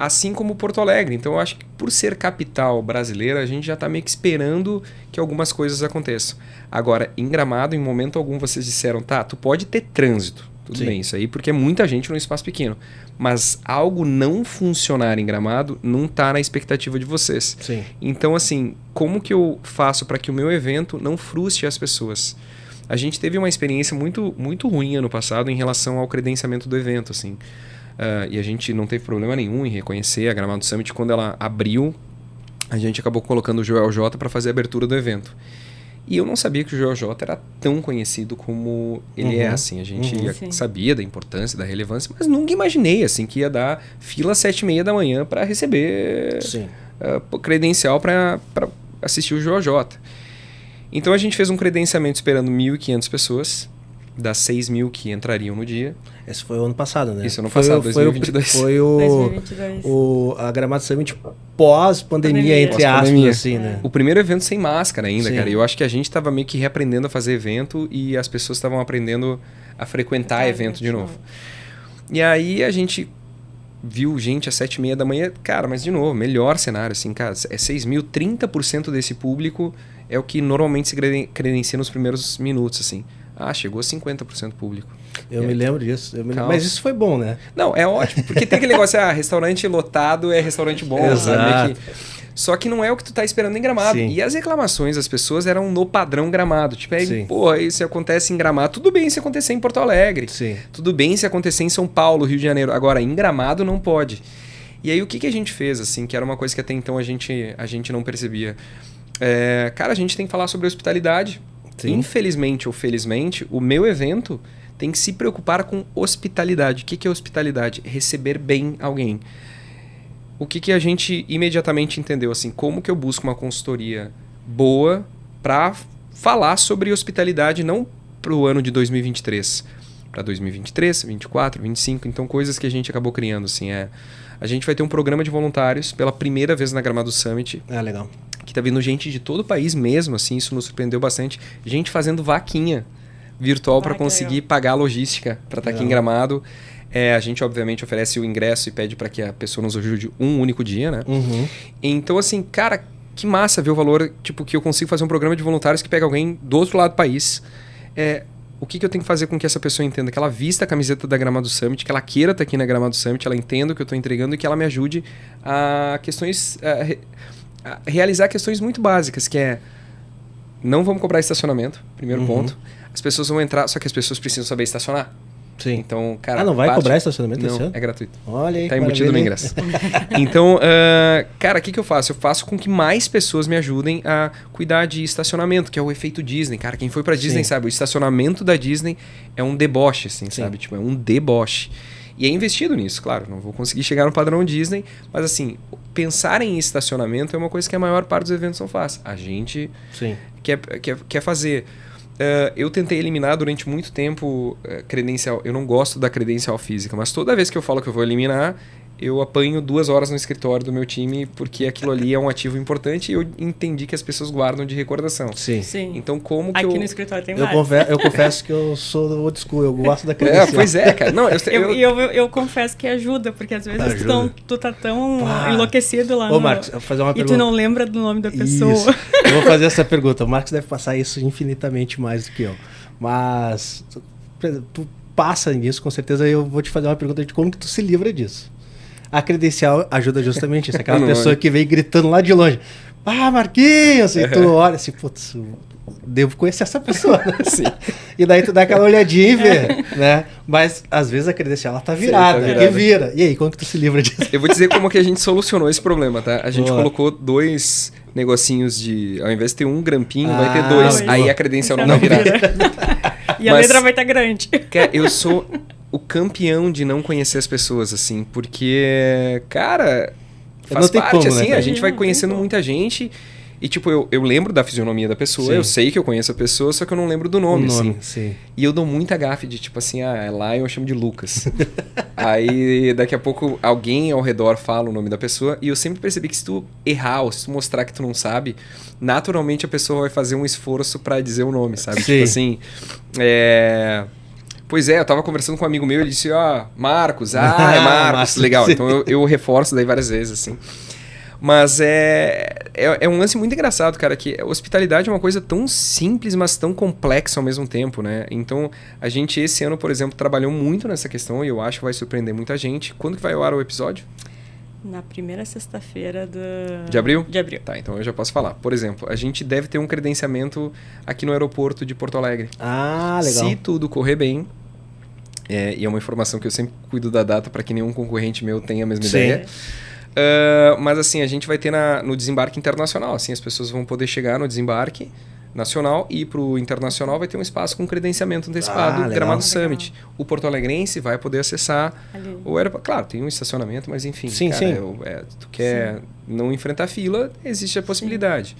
Assim como Porto Alegre. Então, eu acho que por ser capital brasileira, a gente já está meio que esperando que algumas coisas aconteçam. Agora, em Gramado, em momento algum, vocês disseram, tá, tu pode ter trânsito. Tudo bem, isso aí, porque é muita gente num espaço pequeno. Mas algo não funcionar em Gramado não está na expectativa de vocês. Sim. Então, assim, como que eu faço para que o meu evento não frustre as pessoas? A gente teve uma experiência muito, muito ruim ano passado em relação ao credenciamento do evento, assim. E a gente não teve problema nenhum em reconhecer a Gramado Summit. Quando ela abriu, a gente acabou colocando o Joel J para fazer a abertura do evento. E eu não sabia que o Joel J era tão conhecido como ele é, assim. A gente sabia da importância, da relevância, mas nunca imaginei, assim, que ia dar fila às 7h30 da manhã para receber credencial para assistir o Joel J. Então a gente fez um credenciamento esperando 1.500 pessoas, das 6.000 que entrariam no dia. Esse foi o ano passado, né? Isso, ano passado, 2022. Foi 2022. A Gramado Summit pós-pandemia, entre aspas, assim, né? O primeiro evento sem máscara ainda, cara. E eu acho que a gente estava meio que reaprendendo a fazer evento e as pessoas estavam aprendendo a frequentar evento de novo. E aí a gente viu gente às 7h30 da manhã. Cara, mas de novo, melhor cenário, assim, cara. É 6.000, 30% desse público é o que normalmente se credencia nos primeiros minutos, assim. Chegou a 50% público. Eu me lembro disso. Mas isso foi bom, né? Não, é ótimo. Porque tem aquele negócio, restaurante lotado é restaurante bom. Exato. Só que não é o que tu tá esperando em Gramado. Sim. E as reclamações das pessoas eram no padrão Gramado. Tipo, aí, Sim. pô, isso acontece em Gramado. Tudo bem se acontecer em Porto Alegre. Sim. Tudo bem se acontecer em São Paulo, Rio de Janeiro. Agora, em Gramado não pode. E aí, o que a gente fez, assim, que era uma coisa que até então a gente não percebia? Cara, a gente tem que falar sobre hospitalidade. Sim. Infelizmente ou felizmente, o meu evento tem que se preocupar com hospitalidade. O que é hospitalidade? Receber bem alguém. O que a gente imediatamente entendeu? Assim, como que eu busco uma consultoria boa para falar sobre hospitalidade, não para o ano de 2023, para 2023, 2024, 2025. Então, coisas que a gente acabou criando. Assim, a gente vai ter um programa de voluntários pela primeira vez na Gramado Summit. Legal. Que tá vindo gente de todo o país mesmo, assim, isso nos surpreendeu bastante. Gente fazendo vaquinha virtual para conseguir pagar a logística para estar aqui em Gramado. A gente, obviamente, oferece o ingresso e pede para que a pessoa nos ajude um único dia, né? Uhum. Então, assim, cara, que massa ver o valor, tipo, que eu consigo fazer um programa de voluntários que pega alguém do outro lado do país. O que eu tenho que fazer com que essa pessoa entenda? Que ela vista a camiseta da Gramado Summit, que ela queira estar aqui na Gramado Summit, ela entenda o que eu estou entregando e que ela me ajude a questões... a realizar questões muito básicas, que não vamos cobrar estacionamento, primeiro ponto. As pessoas vão entrar, só que as pessoas precisam saber estacionar. Sim. Então, cara... não vai cobrar estacionamento esse Não, ano? é gratuito. Olha aí. Tá embutido no ingresso. Então, cara, o que eu faço? Eu faço com que mais pessoas me ajudem a cuidar de estacionamento, que é o efeito Disney. Cara, quem foi pra Disney sabe, o estacionamento da Disney é um deboche, assim, sabe? Tipo, é um deboche. E é investido nisso, claro. Não vou conseguir chegar no padrão Disney, mas assim, pensar em estacionamento é uma coisa que a maior parte dos eventos não faz. A gente quer fazer. Eu tentei eliminar durante muito tempo credencial. Eu não gosto da credencial física, mas toda vez que eu falo que eu vou eliminar, eu apanho 2 horas no escritório do meu time, porque aquilo ali é um ativo importante e eu entendi que as pessoas guardam de recordação. Sim. Então, como que Aqui no escritório tem eu confesso que eu sou do old school, eu gosto da credencial. Pois é, cara. Não, eu confesso que ajuda, porque às vezes tu tá tão enlouquecido lá Marcos, eu vou fazer uma pergunta. E tu não lembra do nome da pessoa. Isso. Eu vou fazer essa pergunta. O Marcos deve passar isso infinitamente mais do que eu. Mas tu passa nisso, com certeza eu vou te fazer uma pergunta de como que tu se livra disso. A credencial ajuda justamente isso. Aquela pessoa que vem gritando lá de longe. Marquinhos! E tu olha assim, putz, devo conhecer essa pessoa. Sim. E daí tu dá aquela olhadinha e vê, né? Mas às vezes a credencial ela tá virada, que vira. E aí, como que tu se livra disso? Eu vou dizer como que a gente solucionou esse problema, tá? A gente colocou 2 negocinhos de... Ao invés de ter um grampinho, vai ter 2. Aí a credencial não vai virar. E a letra vai estar grande. Eu sou o campeão de não conhecer as pessoas, assim, porque, cara, faz parte, assim, a gente vai conhecendo muita gente e, tipo, eu lembro da fisionomia da pessoa, eu sei que eu conheço a pessoa, só que eu não lembro do nome, assim. Sim. E eu dou muita gafe de, tipo assim, é lá eu chamo de Lucas. Aí, daqui a pouco, alguém ao redor fala o nome da pessoa e eu sempre percebi que se tu errar ou se tu mostrar que tu não sabe, naturalmente a pessoa vai fazer um esforço pra dizer o nome, sabe? Sim. Tipo assim, Pois eu tava conversando com um amigo meu, ele disse, Marcos, é Marcos, legal. Então eu reforço daí várias vezes, assim. Mas é um lance muito engraçado, cara, que a hospitalidade é uma coisa tão simples, mas tão complexa ao mesmo tempo, né? Então, a gente esse ano, por exemplo, trabalhou muito nessa questão e eu acho que vai surpreender muita gente. Quando que vai ao ar o episódio? Na primeira sexta-feira de abril? De abril. Tá, então eu já posso falar. Por exemplo, a gente deve ter um credenciamento aqui no aeroporto de Porto Alegre. Legal. Se tudo correr bem, e é uma informação que eu sempre cuido da data para que nenhum concorrente meu tenha a mesma ideia. Mas assim, a gente vai ter no desembarque internacional. Assim, as pessoas vão poder chegar no desembarque nacional e para o internacional vai ter um espaço com credenciamento antecipado, Gramado Summit. O porto-alegrense vai poder acessar o aeroporto. Claro, tem um estacionamento, mas enfim, sim. Tu quer não enfrentar fila, existe a possibilidade.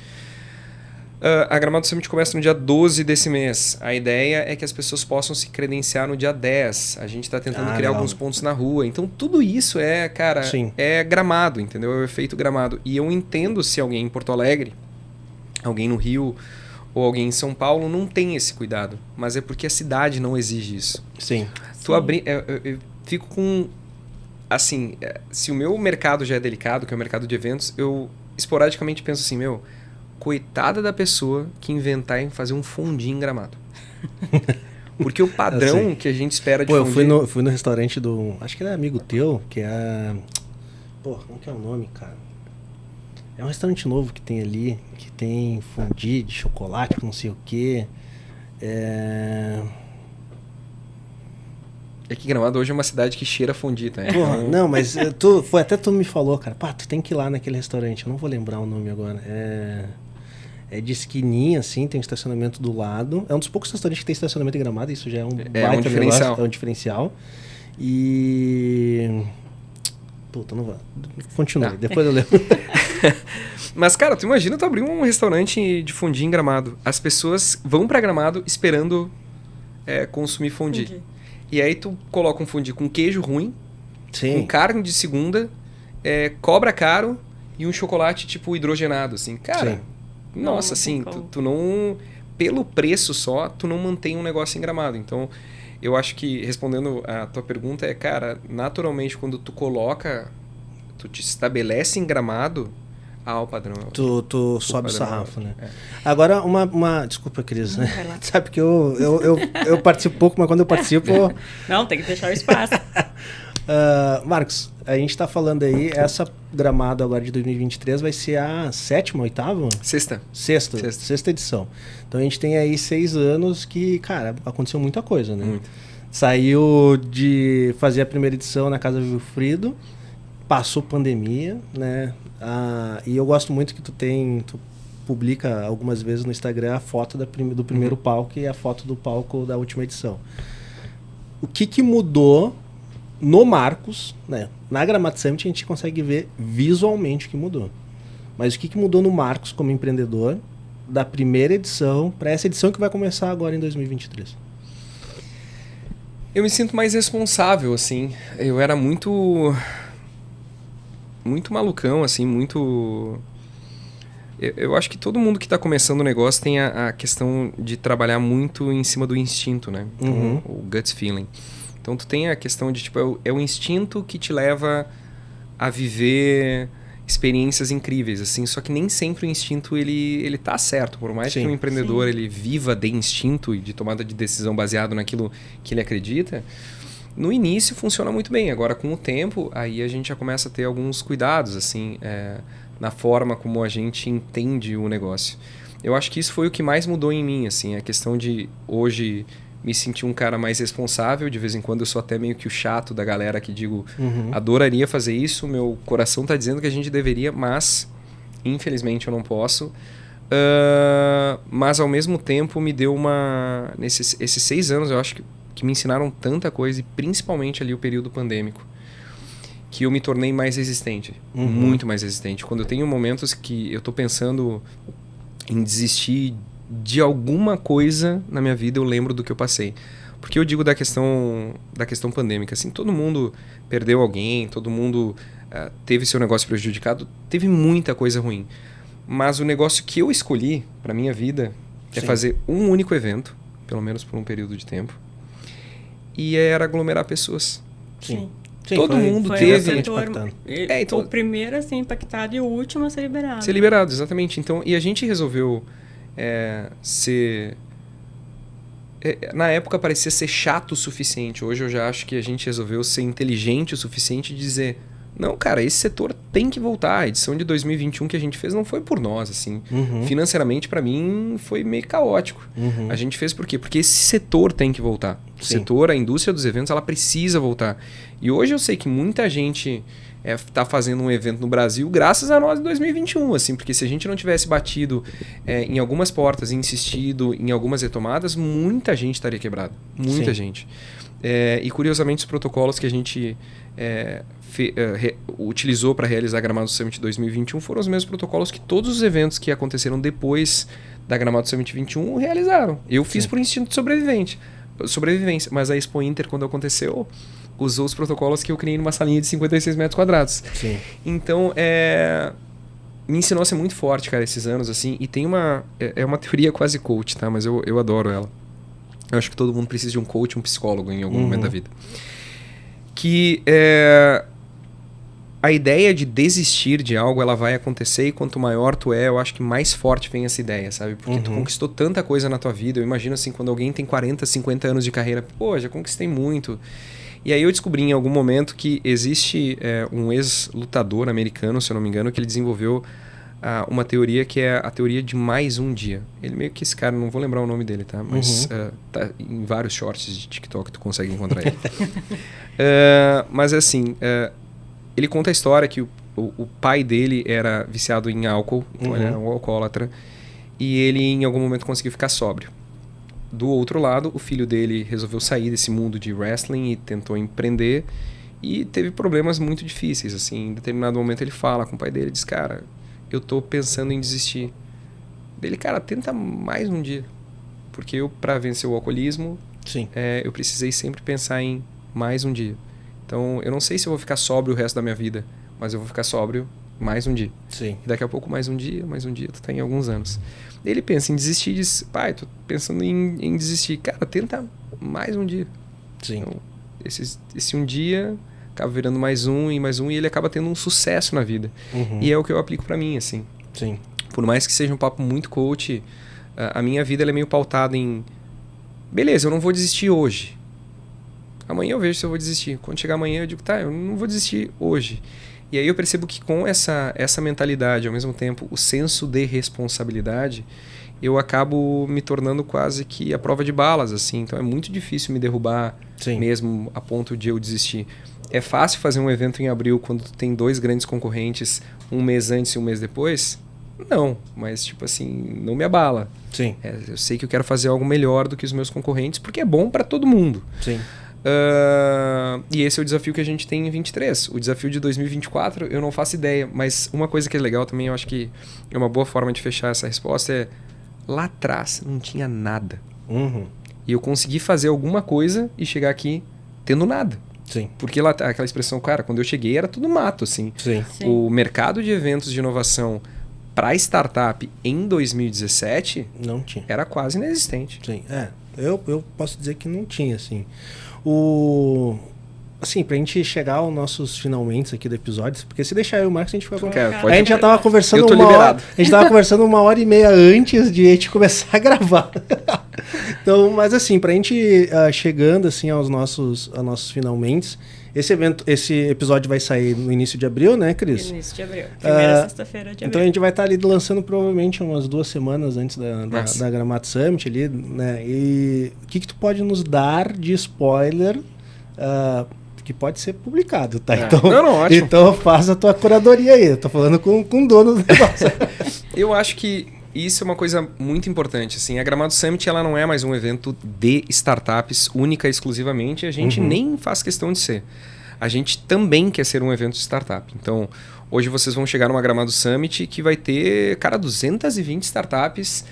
A Gramado Summit começa no dia 12 desse mês. A ideia é que as pessoas possam se credenciar no dia 10. A gente está tentando criar alguns pontos na rua. Então, tudo isso é Gramado, entendeu? É o efeito Gramado. E eu entendo se alguém em Porto Alegre, alguém no Rio ou alguém em São Paulo não tem esse cuidado. Mas é porque a cidade não exige isso. Sim. Eu fico com... Assim, se o meu mercado já é delicado, que é o mercado de eventos, eu esporadicamente penso assim, coitada da pessoa que inventar em fazer um fondue em Gramado. Porque o padrão que a gente espera de fondue... Eu fui no restaurante do... Acho que ele é amigo teu, que é... como que é o nome, cara? É um restaurante novo que tem ali, que tem fondue de chocolate, não sei o quê. É que Gramado hoje é uma cidade que cheira fondue, tá? Porra, não, mas foi até tu me falou, cara, pá, tu tem que ir lá naquele restaurante, eu não vou lembrar o nome agora. É de esquininha, assim, tem um estacionamento do lado. É um dos poucos restaurantes que tem estacionamento em Gramado, isso já é um baita diferencial. Negócio, é um diferencial. E... Puta, não vou... Continue, depois eu lembro. Mas, cara, tu imagina tu abrir um fondue de fondue em Gramado. As pessoas vão pra Gramado esperando consumir fondue. E aí tu coloca um fondue com queijo ruim, Sim. com carne de segunda, cobra caro e um chocolate tipo hidrogenado, assim. Cara, Sim. nossa, assim, tu não... Pelo preço só, tu não mantém um negócio em Gramado. Então, eu acho que, respondendo a tua pergunta, cara, naturalmente, quando tu te estabelece em Gramado, o padrão. Tu sobe o sarrafo, né? Agora, desculpa, Cris, né? Sabe que eu participo pouco, mas quando eu participo... Não, tem que deixar o espaço. Marcos, a gente tá falando aí, essa Gramado agora de 2023 vai ser a 7ª, 8ª? Sexta edição. Então a gente tem aí 6 anos que, cara, aconteceu muita coisa, né? Saiu de fazer a primeira edição na Casa Vilfrido, passou pandemia, né? E eu gosto muito que tu publica algumas vezes no Instagram a foto do primeiro palco e a foto do palco da última edição. O que mudou no Marcos, né? Na Gramado Summit a gente consegue ver visualmente o que mudou. Mas o que mudou no Marcos como empreendedor da primeira edição para essa edição que vai começar agora em 2023? Eu me sinto mais responsável, assim. Eu era muito malucão, assim, muito... Eu acho que todo mundo que está começando o negócio tem a questão de trabalhar muito em cima do instinto, né? Então, o gut feeling. Então, tu tem a questão de, tipo, é o instinto que te leva a viver experiências incríveis, assim. Só que nem sempre o instinto, ele tá certo. Por mais que um empreendedor, ele viva de instinto e de tomada de decisão baseado naquilo que ele acredita, no início funciona muito bem. Agora, com o tempo, aí a gente já começa a ter alguns cuidados, assim, na forma como a gente entende o negócio. Eu acho que isso foi o que mais mudou em mim, assim. A questão de, hoje, me sentir um cara mais responsável. De vez em quando eu sou até meio que o chato da galera que digo, adoraria fazer isso, meu coração tá dizendo que a gente deveria, mas, infelizmente, eu não posso. Mas, ao mesmo tempo, me deu esses 6 anos, eu acho que me ensinaram tanta coisa, e principalmente ali o período pandêmico, que eu me tornei mais resistente, muito mais resistente. Quando eu tenho momentos que eu tô pensando em desistir de alguma coisa na minha vida, eu lembro do que eu passei. Porque eu digo da questão pandêmica, assim, todo mundo perdeu alguém, todo mundo teve seu negócio prejudicado, teve muita coisa ruim. Mas o negócio que eu escolhi para minha vida é fazer um único evento, pelo menos por um período de tempo, e era aglomerar pessoas. Sim. Todo mundo foi teve... Então, o primeiro a ser impactado e o último a ser liberado. Ser liberado, exatamente. Então, e a gente resolveu ser... na época parecia ser chato o suficiente. Hoje eu já acho que a gente resolveu ser inteligente o suficiente de dizer... Não, cara, esse setor tem que voltar. A edição de 2021 que a gente fez não foi por nós, assim. Financeiramente, para mim, foi meio caótico. A gente fez por quê? Porque esse setor tem que voltar. O setor, a indústria dos eventos, ela precisa voltar. E hoje eu sei que muita gente tá fazendo um evento no Brasil graças a nós em 2021, assim. Porque se a gente não tivesse batido em algumas portas e insistido em algumas retomadas, muita gente estaria quebrada. Muita gente. E, curiosamente, os protocolos que a gente... utilizou para realizar a Gramado Summit 2021 foram os mesmos protocolos que todos os eventos que aconteceram depois da Gramado Summit 21 realizaram. Eu fiz por instinto de sobrevivência, mas a Expo Inter, quando aconteceu, usou os protocolos que eu criei numa salinha de 56 metros quadrados. Então, me ensinou a ser muito forte, cara, esses anos, assim, e tem uma teoria quase coach, tá? Mas eu adoro ela. Eu acho que todo mundo precisa de um coach, um psicólogo em algum momento da vida. Que a ideia de desistir de algo, ela vai acontecer, e quanto maior tu eu acho que mais forte vem essa ideia, sabe? Porque tu conquistou tanta coisa na tua vida. Eu imagino assim, quando alguém tem 40, 50 anos de carreira, pô, já conquistei muito. E aí eu descobri em algum momento que existe um ex-lutador americano, se eu não me engano, que ele desenvolveu uma teoria que é a teoria de mais um dia. Ele meio que esse cara, não vou lembrar o nome dele, tá? Mas tá em vários shorts de TikTok tu consegue encontrar ele. Mas assim, ele conta a história que o pai dele era viciado em álcool, então ele era um alcoólatra, e ele em algum momento conseguiu ficar sóbrio. Do outro lado, o filho dele resolveu sair desse mundo de wrestling e tentou empreender, e teve problemas muito difíceis, assim. Em determinado momento ele fala com o pai dele, diz, cara, eu tô pensando em desistir. Dele, cara, tenta mais um dia. Porque eu, pra vencer o alcoolismo, eu precisei sempre pensar em mais um dia. Então, eu não sei se eu vou ficar sóbrio o resto da minha vida, mas eu vou ficar sóbrio mais um dia. Sim. E daqui a pouco mais um dia, tu tá em alguns anos. Ele pensa em desistir e diz, pai, tô pensando em desistir. Cara, tenta mais um dia. Sim. Então, esse um dia acaba virando mais um, e ele acaba tendo um sucesso na vida. E é o que eu aplico pra mim, assim. Sim. Por mais que seja um papo muito coach, a minha vida ela é meio pautada em... Beleza, eu não vou desistir hoje. Amanhã eu vejo se eu vou desistir. Quando chegar amanhã eu digo, tá, eu não vou desistir hoje. E aí eu percebo que com essa mentalidade, ao mesmo tempo, o senso de responsabilidade, eu acabo me tornando quase que a prova de balas, assim. Então é muito difícil me derrubar mesmo a ponto de eu desistir. É fácil fazer um evento em abril quando tu tem 2 grandes concorrentes um mês antes e um mês depois? Não, mas tipo assim, não me abala. Sim. Eu sei que eu quero fazer algo melhor do que os meus concorrentes, porque é bom para todo mundo. Sim. E esse é o desafio que a gente tem em 23. O desafio de 2024 eu não faço ideia, mas uma coisa que é legal também, eu acho que é uma boa forma de fechar essa resposta, é lá atrás não tinha nada. E eu consegui fazer alguma coisa e chegar aqui tendo nada. Sim. Porque lá aquela expressão, cara, quando eu cheguei era tudo mato, assim. Sim. O mercado de eventos de inovação para startup em 2017 não tinha. Era quase inexistente. Sim, eu posso dizer que não tinha, assim. Assim, pra gente chegar aos nossos finalmente aqui do episódio, porque se deixar eu e o Marcos, a gente fica... A gente já tava conversando eu tô liberado. A gente tava conversando 1h30 antes de a gente começar a gravar. Então, mas assim, pra gente chegando assim aos nossos finalmente, esse episódio vai sair no início de abril, né, Cris? Início de abril. Primeira sexta-feira de abril. Então a gente vai estar ali lançando provavelmente umas 2 semanas antes da Gramado Summit ali, né? E o que tu pode nos dar de spoiler que pode ser publicado, tá? Então, ótimo. Então faz a tua curadoria aí. Eu tô falando com o dono do negócio. Eu acho que isso é uma coisa muito importante, assim. A Gramado Summit ela não é mais um evento de startups única e exclusivamente. A gente nem faz questão de ser. A gente também quer ser um evento de startup. Então, hoje vocês vão chegar numa Gramado Summit que vai ter, 220 startups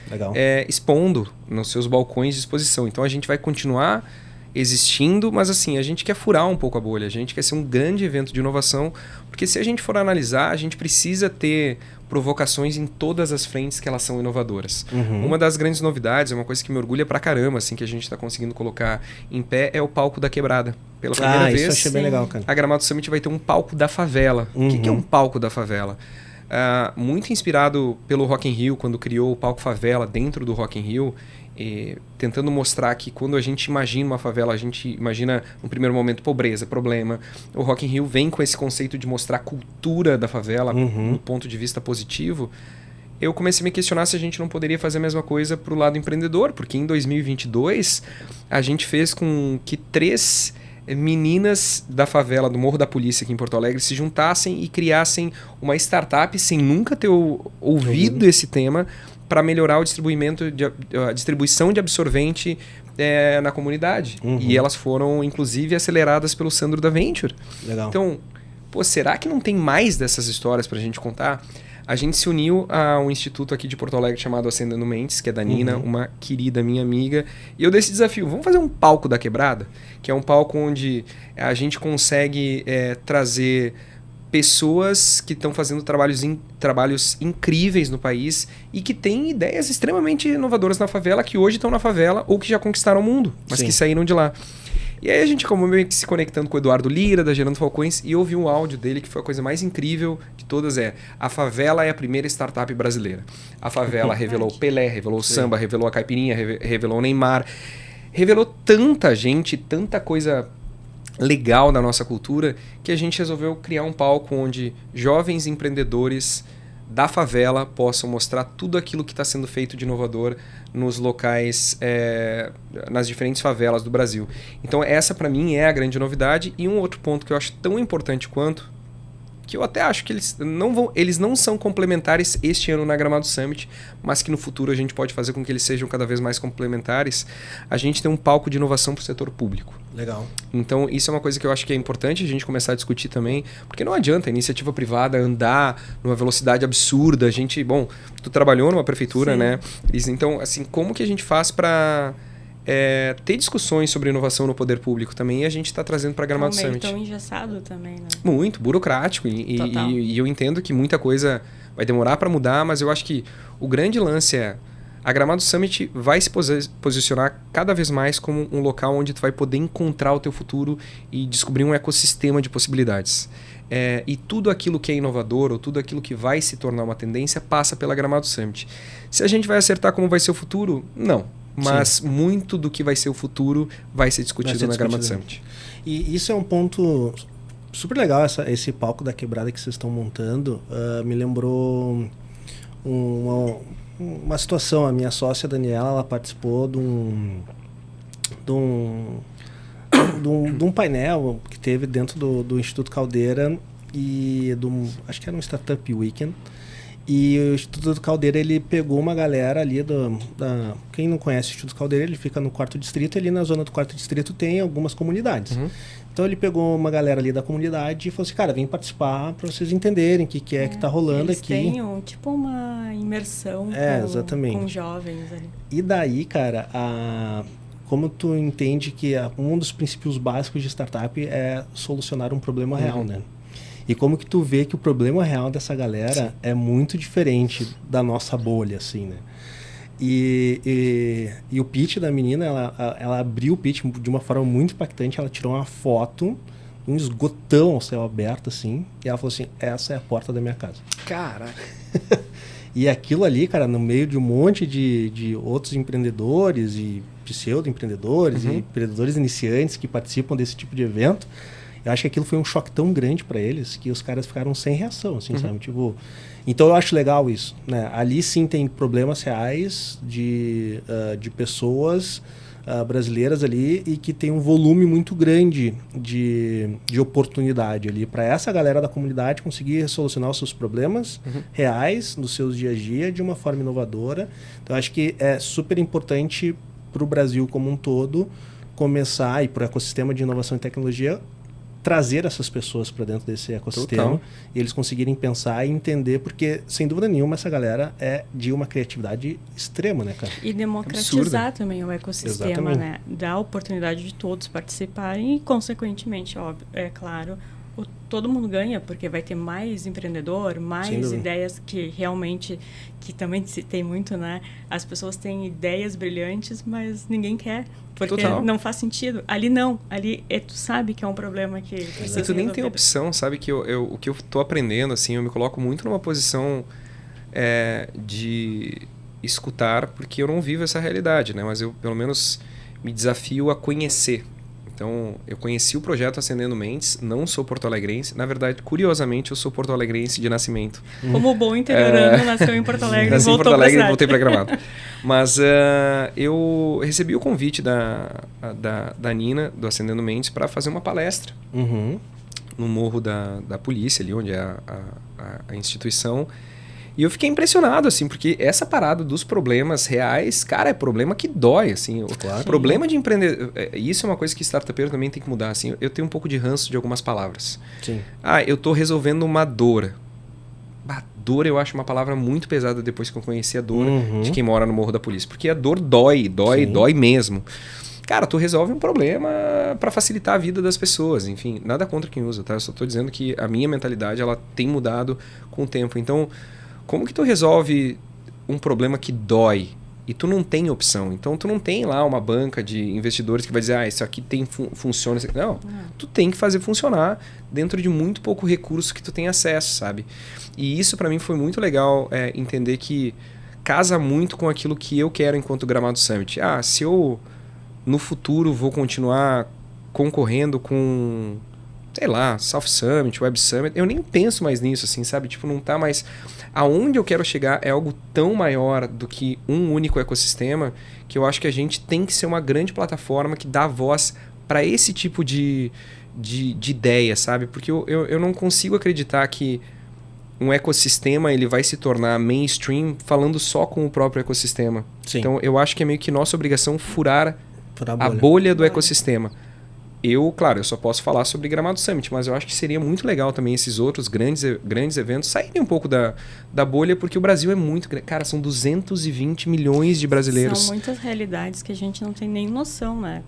expondo nos seus balcões de exposição. Então, a gente vai continuar existindo, mas assim, a gente quer furar um pouco a bolha. A gente quer ser um grande evento de inovação, porque se a gente for analisar, a gente precisa ter provocações em todas as frentes que elas são inovadoras. Uma das grandes novidades, é uma coisa que me orgulha pra caramba, assim, que a gente está conseguindo colocar em pé, é o palco da quebrada. Pela primeira vez, isso eu achei bem legal, cara. A Gramado Summit vai ter um palco da favela. O que é um palco da favela? Muito inspirado pelo Rock in Rio, quando criou o palco favela dentro do Rock in Rio, tentando mostrar que quando a gente imagina uma favela, a gente imagina no primeiro momento pobreza, problema. O Rock in Rio vem com esse conceito de mostrar a cultura da favela do ponto de vista positivo. Eu comecei a me questionar se a gente não poderia fazer a mesma coisa para o lado empreendedor, porque em 2022 a gente fez com que 3 meninas da favela do Morro da Polícia aqui em Porto Alegre se juntassem e criassem uma startup sem nunca ter ouvido esse tema, para melhorar a distribuição de absorvente na comunidade. E elas foram, inclusive, aceleradas pelo Sandro da Venture. Legal. Então, será que não tem mais dessas histórias para a gente contar? A gente se uniu a um instituto aqui de Porto Alegre chamado Acendendo Mentes, que é da Nina, uma querida minha amiga. E eu dei esse desafio, vamos fazer um palco da quebrada? Que é um palco onde a gente consegue trazer pessoas que estão fazendo trabalhos incríveis no país e que têm ideias extremamente inovadoras na favela, que hoje estão na favela ou que já conquistaram o mundo, mas que saíram de lá. E aí a gente acabou meio que se conectando com o Eduardo Lira, da Gerando Falcões, e eu ouvi um áudio dele que foi a coisa mais incrível de todas, a favela é a primeira startup brasileira. A favela revelou o Pelé, revelou o samba, revelou a caipirinha, revelou o Neymar, revelou tanta gente, tanta coisa legal da nossa cultura, que a gente resolveu criar um palco onde jovens empreendedores da favela possam mostrar tudo aquilo que está sendo feito de inovador nos locais, nas diferentes favelas do Brasil. Então essa para mim é a grande novidade. E um outro ponto que eu acho tão importante quanto, que eu até acho que eles não são complementares este ano na Gramado Summit, mas que no futuro a gente pode fazer com que eles sejam cada vez mais complementares. A gente tem um palco de inovação para o setor público. Legal. Então isso é uma coisa que eu acho que é importante a gente começar a discutir também, porque não adianta a iniciativa privada andar numa velocidade absurda. Tu trabalhou numa prefeitura, Sim. né? Então, assim, como que a gente faz para ter discussões sobre inovação no poder público também, e a gente está trazendo para a Gramado meio Summit. tão engessado também, né? Muito burocrático e eu entendo que muita coisa vai demorar para mudar, mas eu acho que o grande lance é a Gramado Summit vai se posicionar cada vez mais como um local onde tu vai poder encontrar o teu futuro e descobrir um ecossistema de possibilidades. E tudo aquilo que é inovador ou tudo aquilo que vai se tornar uma tendência passa pela Gramado Summit. Se a gente vai acertar como vai ser o futuro, não. Mas Sim. muito do que vai ser o futuro vai ser discutido na Gramado Summit. E isso é um ponto super legal, esse palco da quebrada que vocês estão montando. Me lembrou uma situação. A minha sócia Daniela, ela participou de um painel que teve dentro do Instituto Caldeira e acho que era um Startup Weekend. E o Instituto Caldeira, ele pegou uma galera ali quem não conhece o Instituto Caldeira, ele fica no 4º distrito, ali na zona do 4º distrito tem algumas comunidades. Uhum. Então ele pegou uma galera ali da comunidade e falou assim, cara, vem participar para vocês entenderem o que é que tá rolando aqui. Eles têm tipo uma imersão com jovens ali. E daí, cara, como tu entende que um dos princípios básicos de startup é solucionar um problema real, né? E como que tu vê que o problema real dessa galera Sim. é muito diferente da nossa bolha, assim, né? E o pitch da menina, ela abriu o pitch de uma forma muito impactante. Ela tirou uma foto, um esgotão ao céu aberto, assim, e ela falou assim, essa é a porta da minha casa. Caraca! E aquilo ali, cara, no meio de um monte de outros empreendedores e pseudo-empreendedores e empreendedores iniciantes que participam desse tipo de evento, eu acho que aquilo foi um choque tão grande para eles que os caras ficaram sem reação, assim, sabe? Tipo, então eu acho legal isso, né? Ali sim tem problemas reais de pessoas brasileiras ali e que tem um volume muito grande de oportunidade ali para essa galera da comunidade conseguir solucionar os seus problemas reais nos seus dia a dia de uma forma inovadora. Então eu acho que é super importante para o Brasil como um todo começar, e para o ecossistema de inovação e tecnologia, trazer essas pessoas para dentro desse ecossistema. Total. E eles conseguirem pensar e entender, porque, sem dúvida nenhuma, essa galera é de uma criatividade extrema, né, cara? E democratizar também o ecossistema, Exatamente. Né? Dar a oportunidade de todos participarem e, consequentemente, óbvio, é claro, todo mundo ganha, porque vai ter mais empreendedor, mais ideias que realmente, que também se tem muito, né? As pessoas têm ideias brilhantes, mas ninguém quer, porque Total. Não faz sentido. Ali não, ali tu sabe que é um problema que precisa E tu nem tem opção, sabe? Que o que eu tô aprendendo, assim, eu me coloco muito numa posição de escutar, porque eu não vivo essa realidade, né? Mas eu, pelo menos, me desafio a conhecer. Então, eu conheci o projeto Acendendo Mentes, não sou porto-alegrense. Na verdade, curiosamente, eu sou porto-alegrense de nascimento. Como bom interiorano, nasceu em Porto Alegre e voltou para e voltei para Gramado. Mas eu recebi o convite da Nina, do Acendendo Mentes, para fazer uma palestra no morro da polícia, ali onde é a instituição. E eu fiquei impressionado, assim, porque essa parada dos problemas reais, cara, é problema que dói, assim. Claro. O problema de empreender... Isso é uma coisa que startupeiro também tem que mudar, assim. Eu tenho um pouco de ranço de algumas palavras. Sim. Eu tô resolvendo uma dor. Dor eu acho uma palavra muito pesada depois que eu conheci a dor de quem mora no Morro da Polícia. Porque a dor dói mesmo. Cara, tu resolve um problema para facilitar a vida das pessoas. Enfim, nada contra quem usa, tá? Eu só tô dizendo que a minha mentalidade, ela tem mudado com o tempo. Então... Como que tu resolve um problema que dói e tu não tem opção? Então, tu não tem lá uma banca de investidores que vai dizer, isso aqui funciona. Não, tu tem que fazer funcionar dentro de muito pouco recurso que tu tem acesso, sabe? E isso para mim foi muito legal, entender que casa muito com aquilo que eu quero enquanto Gramado Summit. Se eu no futuro vou continuar concorrendo com sei lá, South Summit, Web Summit, eu nem penso mais nisso, assim, sabe? Tipo, não tá mais... Aonde eu quero chegar é algo tão maior do que um único ecossistema, que eu acho que a gente tem que ser uma grande plataforma que dá voz para esse tipo de ideia, sabe? Porque eu não consigo acreditar que um ecossistema ele vai se tornar mainstream falando só com o próprio ecossistema. Sim. Então, eu acho que é meio que nossa obrigação furar a bolha do ecossistema. Claro, eu só posso falar sobre Gramado Summit, mas eu acho que seria muito legal também esses outros grandes eventos saírem um pouco da bolha, porque o Brasil é muito... Cara, são 220 milhões de brasileiros. São muitas realidades que a gente não tem nem noção, né?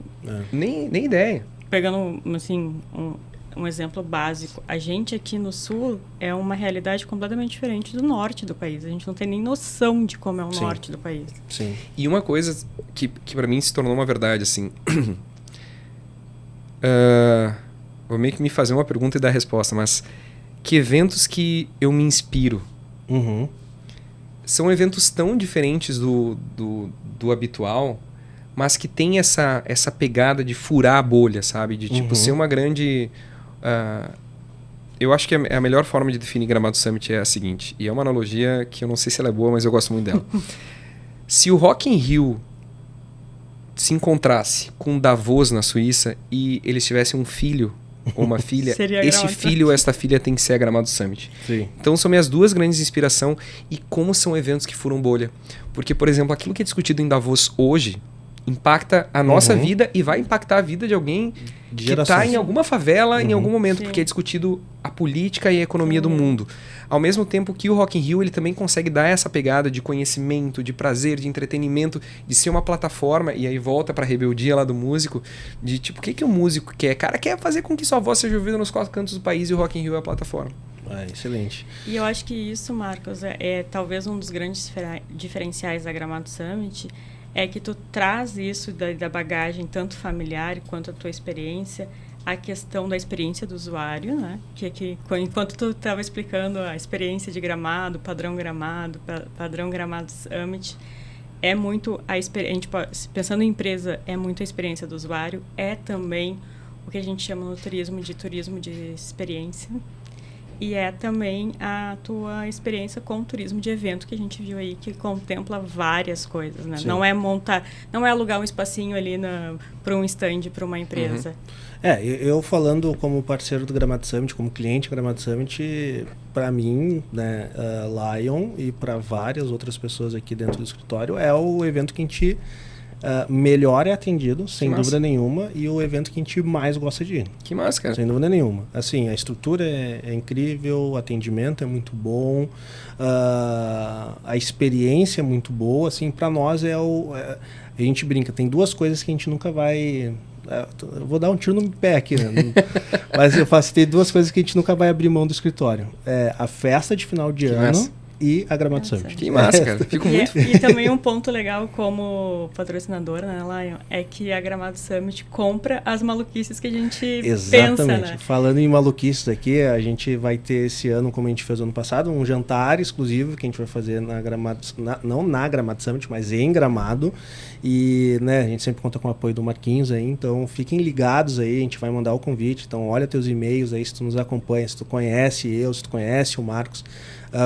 Nem ideia. Pegando, assim, um exemplo básico. A gente aqui no Sul é uma realidade completamente diferente do norte do país. A gente não tem nem noção de como é o norte do país. Sim. E uma coisa que para mim se tornou uma verdade, assim... vou meio que me fazer uma pergunta e dar a resposta, mas que eventos que eu me inspiro? Uhum. São eventos tão diferentes do habitual, mas que tem essa pegada de furar a bolha, sabe? De tipo, ser uma grande... eu acho que a melhor forma de definir Gramado Summit é a seguinte, e é uma analogia que eu não sei se ela é boa, mas eu gosto muito dela. Se o Rock in Rio se encontrasse com Davos na Suíça e eles tivessem um filho ou uma filha, esse filho ou esta filha tem que ser a Gramado Summit. Sim. Então são minhas duas grandes inspirações e como são eventos que furam bolha. Porque, por exemplo, aquilo que é discutido em Davos hoje impacta a nossa vida e vai impactar a vida de alguém que está em alguma favela em algum momento, porque é discutido a política e a economia do mundo. Ao mesmo tempo que o Rock in Rio ele também consegue dar essa pegada de conhecimento, de prazer, de entretenimento, de ser uma plataforma, e aí volta para a rebeldia lá do músico, de tipo, o que o músico quer? Cara, quer fazer com que sua voz seja ouvida nos 4 cantos do país e o Rock in Rio é a plataforma. Excelente. E eu acho que isso, Marcos, é talvez um dos grandes diferenciais da Gramado Summit, é que tu traz isso da bagagem, tanto familiar quanto a tua experiência, a questão da experiência do usuário, né? Que enquanto tu estava explicando a experiência de Gramado, padrão Gramado Summit, é muito a gente pensando em empresa, é muito a experiência do usuário, é também o que a gente chama no turismo de experiência. E é também a tua experiência com o turismo de evento que a gente viu aí, que contempla várias coisas, né? Não é alugar um espacinho ali para um stand, para uma empresa. Eu falando como parceiro do Gramado Summit, como cliente do Gramado Summit, para mim, né, Lion e para várias outras pessoas aqui dentro do escritório, é o evento que a gente melhor é atendido, sem dúvida nenhuma, e o evento que a gente mais gosta de ir. Que massa, cara. Sem dúvida nenhuma. Assim, a estrutura é incrível, o atendimento é muito bom, a experiência é muito boa. Assim, para nós a gente brinca, tem duas coisas que a gente nunca vai... Eu vou dar um tiro no pé aqui, né? Mas eu faço, tem duas coisas que a gente nunca vai abrir mão do escritório. A festa de final de ano... Massa. E a Gramado Summit. Que massa, cara. Fico muito... E também um ponto legal como patrocinadora, né, Lion, é que a Gramado Summit compra as maluquices que a gente pensa, né? Falando em maluquices aqui, a gente vai ter esse ano, como a gente fez ano passado, um jantar exclusivo que a gente vai fazer na Gramado, não na Gramado Summit, mas em Gramado. E, né, a gente sempre conta com o apoio do Marquinhos aí, então fiquem ligados aí, a gente vai mandar o convite. Então olha teus e-mails aí, se tu nos acompanha, se tu conhece se tu conhece o Marcos.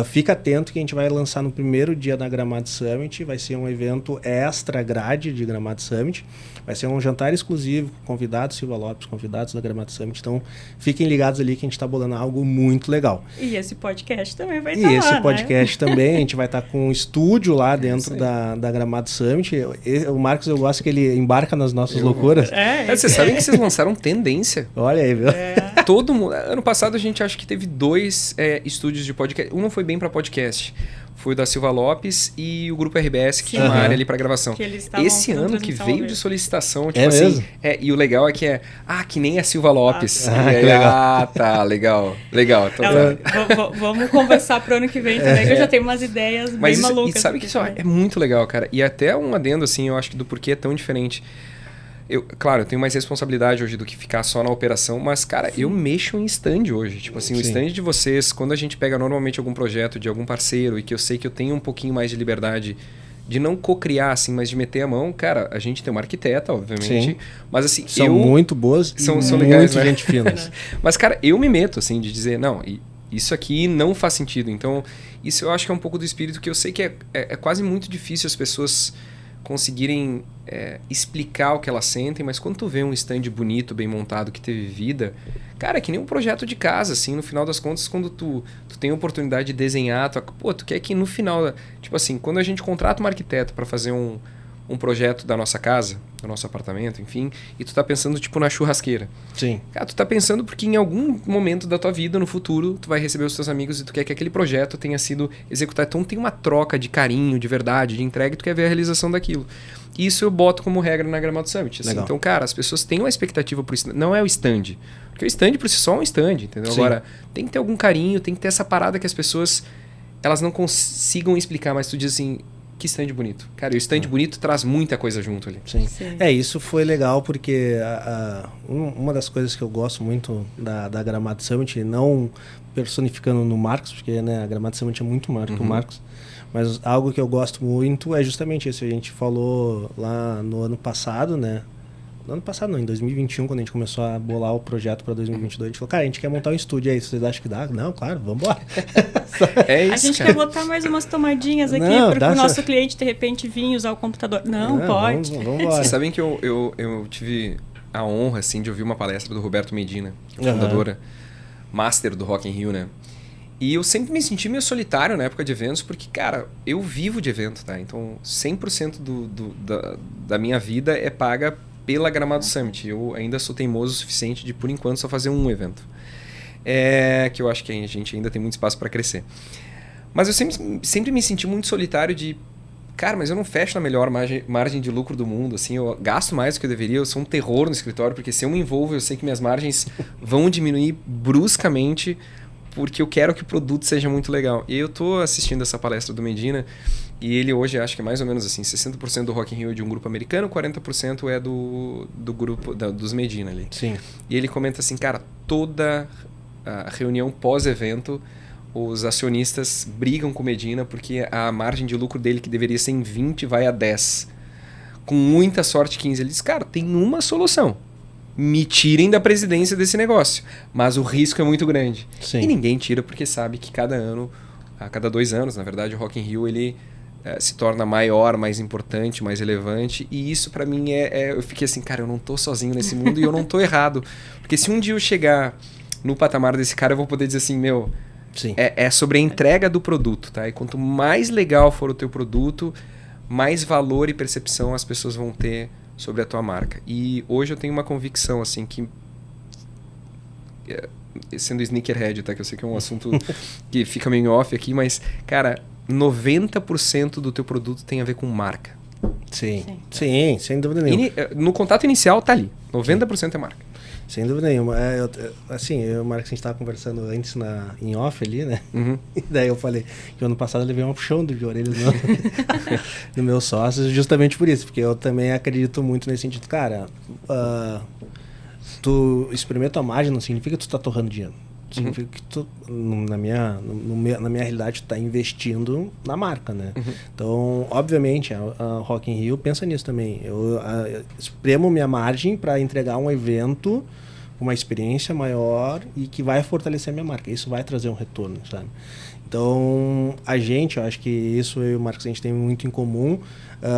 Fica atento que a gente vai lançar no primeiro dia da Gramado Summit, vai ser um evento extra grade de Gramado Summit, vai ser um jantar exclusivo, convidados Silva Lopes, convidados da Gramado Summit, então fiquem ligados ali que a gente está bolando algo muito legal. E esse podcast também vai estar lá, E esse podcast também, a gente vai estar com um estúdio lá dentro da Gramado Summit. O Marcos, eu gosto que ele embarca nas nossas loucuras. Vocês sabem que vocês lançaram Tendência. Olha aí, viu? Todo mundo... Ano passado a gente acha que teve 2 estúdios de podcast. Um não foi bem para podcast. Foi o da Silva Lopes e o Grupo RBS, que tinha uma área ali para gravação. Esse ano que veio de solicitação, tipo assim... Mesmo? E o legal é que que nem a Silva Lopes. Tá, legal. Vamos conversar pro ano que vem também, que eu já tenho umas ideias bem malucas. E sabe que isso é muito legal, cara. E até um adendo, assim, eu acho que do porquê é tão diferente. Claro, eu tenho mais responsabilidade hoje do que ficar só na operação, mas, cara, eu mexo em stand hoje. Tipo assim, o stand de vocês, quando a gente pega normalmente algum projeto de algum parceiro e que eu sei que eu tenho um pouquinho mais de liberdade de não co-criar, assim, mas de meter a mão, cara, a gente tem uma arquiteta, obviamente, Sim. mas assim, São muito boas são e legais, muito né? gente finas. Mas, cara, eu me meto, assim, de dizer, não, isso aqui não faz sentido. Então, isso eu acho que é um pouco do espírito que eu sei que é quase muito difícil as pessoas conseguirem explicar o que elas sentem, mas quando tu vê um stand bonito, bem montado, que teve vida, cara, é que nem um projeto de casa, assim, no final das contas, quando tu tem a oportunidade de desenhar, tu quer que no final, tipo assim, quando a gente contrata um arquiteto para fazer um projeto da nossa casa, do nosso apartamento, enfim, e tu tá pensando, tipo, na churrasqueira. Sim. Cara, tu tá pensando porque em algum momento da tua vida, no futuro, tu vai receber os teus amigos e tu quer que aquele projeto tenha sido executado. Então tem uma troca de carinho, de verdade, de entrega, e tu quer ver a realização daquilo. Isso eu boto como regra na Gramado Summit. Assim. Então, cara, as pessoas têm uma expectativa por isso. Não é o stand. Porque o stand por si só é um stand, entendeu? Sim. Agora, tem que ter algum carinho, tem que ter essa parada que as pessoas, elas não consigam explicar, mas tu diz assim, que stand bonito. Cara, e o stand bonito traz muita coisa junto ali. Sim. Sim. Isso foi legal porque uma das coisas que eu gosto muito da Gramado Summit, não personificando no Marcos, porque né, a Gramado Summit é muito maior que o Marcos, mas algo que eu gosto muito é justamente isso. A gente falou lá no ano passado, né? No ano passado não, em 2021, quando a gente começou a bolar o projeto para 2022, a gente falou, cara, a gente quer montar um estúdio aí, vocês acham que dá? Não, claro, vamos embora. É isso, A gente cara. quer botar mais umas tomadinhas aqui Não, para dá o nosso certo. cliente, de repente, vir usar o computador. Não, pode. Vamos embora. Vocês sabem que eu tive a honra, assim, de ouvir uma palestra do Roberto Medina, fundadora, master do Rock in Rio, né? E eu sempre me senti meio solitário na época de eventos, porque, cara, eu vivo de evento, tá? Então, 100% da minha vida é paga pela Gramado Summit. Eu ainda sou teimoso o suficiente de, por enquanto, só fazer um evento. Que eu acho que a gente ainda tem muito espaço para crescer. Mas eu sempre me senti muito solitário de... Cara, mas eu não fecho na melhor margem de lucro do mundo, assim, eu gasto mais do que eu deveria, eu sou um terror no escritório, porque se eu me envolvo, eu sei que minhas margens vão diminuir bruscamente, porque eu quero que o produto seja muito legal. E eu tô assistindo essa palestra do Medina, e ele hoje acho que é mais ou menos assim, 60% do Rock in Rio é de um grupo americano, 40% é do grupo dos Medina ali. Sim. E ele comenta assim, cara, toda a reunião pós-evento, os acionistas brigam com o Medina porque a margem de lucro dele, que deveria ser em 20, vai a 10. Com muita sorte, 15. Ele diz, cara, tem uma solução. Me tirem da presidência desse negócio. Mas o risco é muito grande. Sim. E ninguém tira porque sabe que cada ano, a cada 2 anos, na verdade, o Rock in Rio ele se torna maior, mais importante, mais relevante. E isso pra mim eu fiquei assim, cara, eu não tô sozinho nesse mundo e eu não tô errado. Porque se um dia eu chegar no patamar desse cara, eu vou poder dizer assim, meu... Sim. É sobre a entrega do produto, tá? E quanto mais legal for o teu produto, mais valor e percepção as pessoas vão ter sobre a tua marca. E hoje eu tenho uma convicção, assim, que... Sendo sneakerhead, tá? Que eu sei que é um assunto que fica meio off aqui, mas, cara, 90% do teu produto tem a ver com marca. Sim, sem dúvida nenhuma. No contato inicial tá ali. 90% é marca. Sem dúvida nenhuma. Eu e o Marcos, a gente estava conversando antes em off ali, né? Uhum. E daí eu falei que ano passado eu levei um puxão de orelhas do meus sócios, justamente por isso, porque eu também acredito muito nesse sentido. Cara, tu experimenta a margem não significa que tu está torrando dinheiro. Significa que tu, na minha realidade, tu está investindo na marca, né? Então, obviamente, a Rock in Rio pensa nisso também. Eu espremo minha margem para entregar um evento, uma experiência maior e que vai fortalecer a minha marca. Isso vai trazer um retorno, sabe? Então, eu acho que isso eu e o Marcos, a gente tem muito em comum.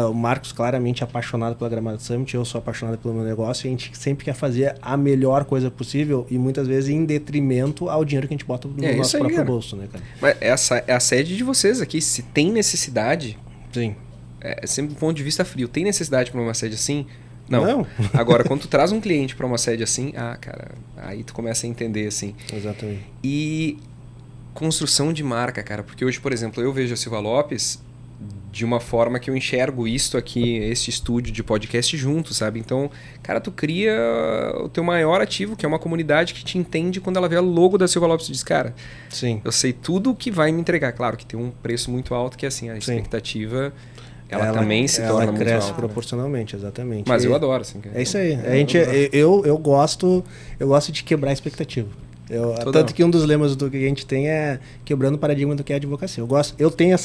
O Marcos claramente é apaixonado pela Gramado Summit, eu sou apaixonado pelo meu negócio, e a gente sempre quer fazer a melhor coisa possível e muitas vezes em detrimento ao dinheiro que a gente bota no nosso próprio bolso, né, cara? Mas essa é a sede de vocês aqui. Se tem necessidade... Sim. É sempre do ponto de vista frio. Tem necessidade para uma sede assim? Não. Agora, quando tu traz um cliente para uma sede assim, cara, aí tu começa a entender, assim. Exatamente. E construção de marca, cara. Porque hoje, por exemplo, eu vejo a Silva Lopes de uma forma que eu enxergo isto aqui, este estúdio de podcast junto, sabe? Então, cara, tu cria o teu maior ativo, que é uma comunidade que te entende quando ela vê o logo da Silva Lopes e diz, cara, sim, eu sei tudo o que vai me entregar. Claro que tem um preço muito alto, que é assim, a expectativa... Ela também se torna muito cresce alta, proporcionalmente, exatamente. Mas eu adoro, assim. É isso aí. Eu gosto de quebrar a expectativa. Tanto que um dos lemas do que a gente tem é quebrando o paradigma do que é advocacia. Eu tenho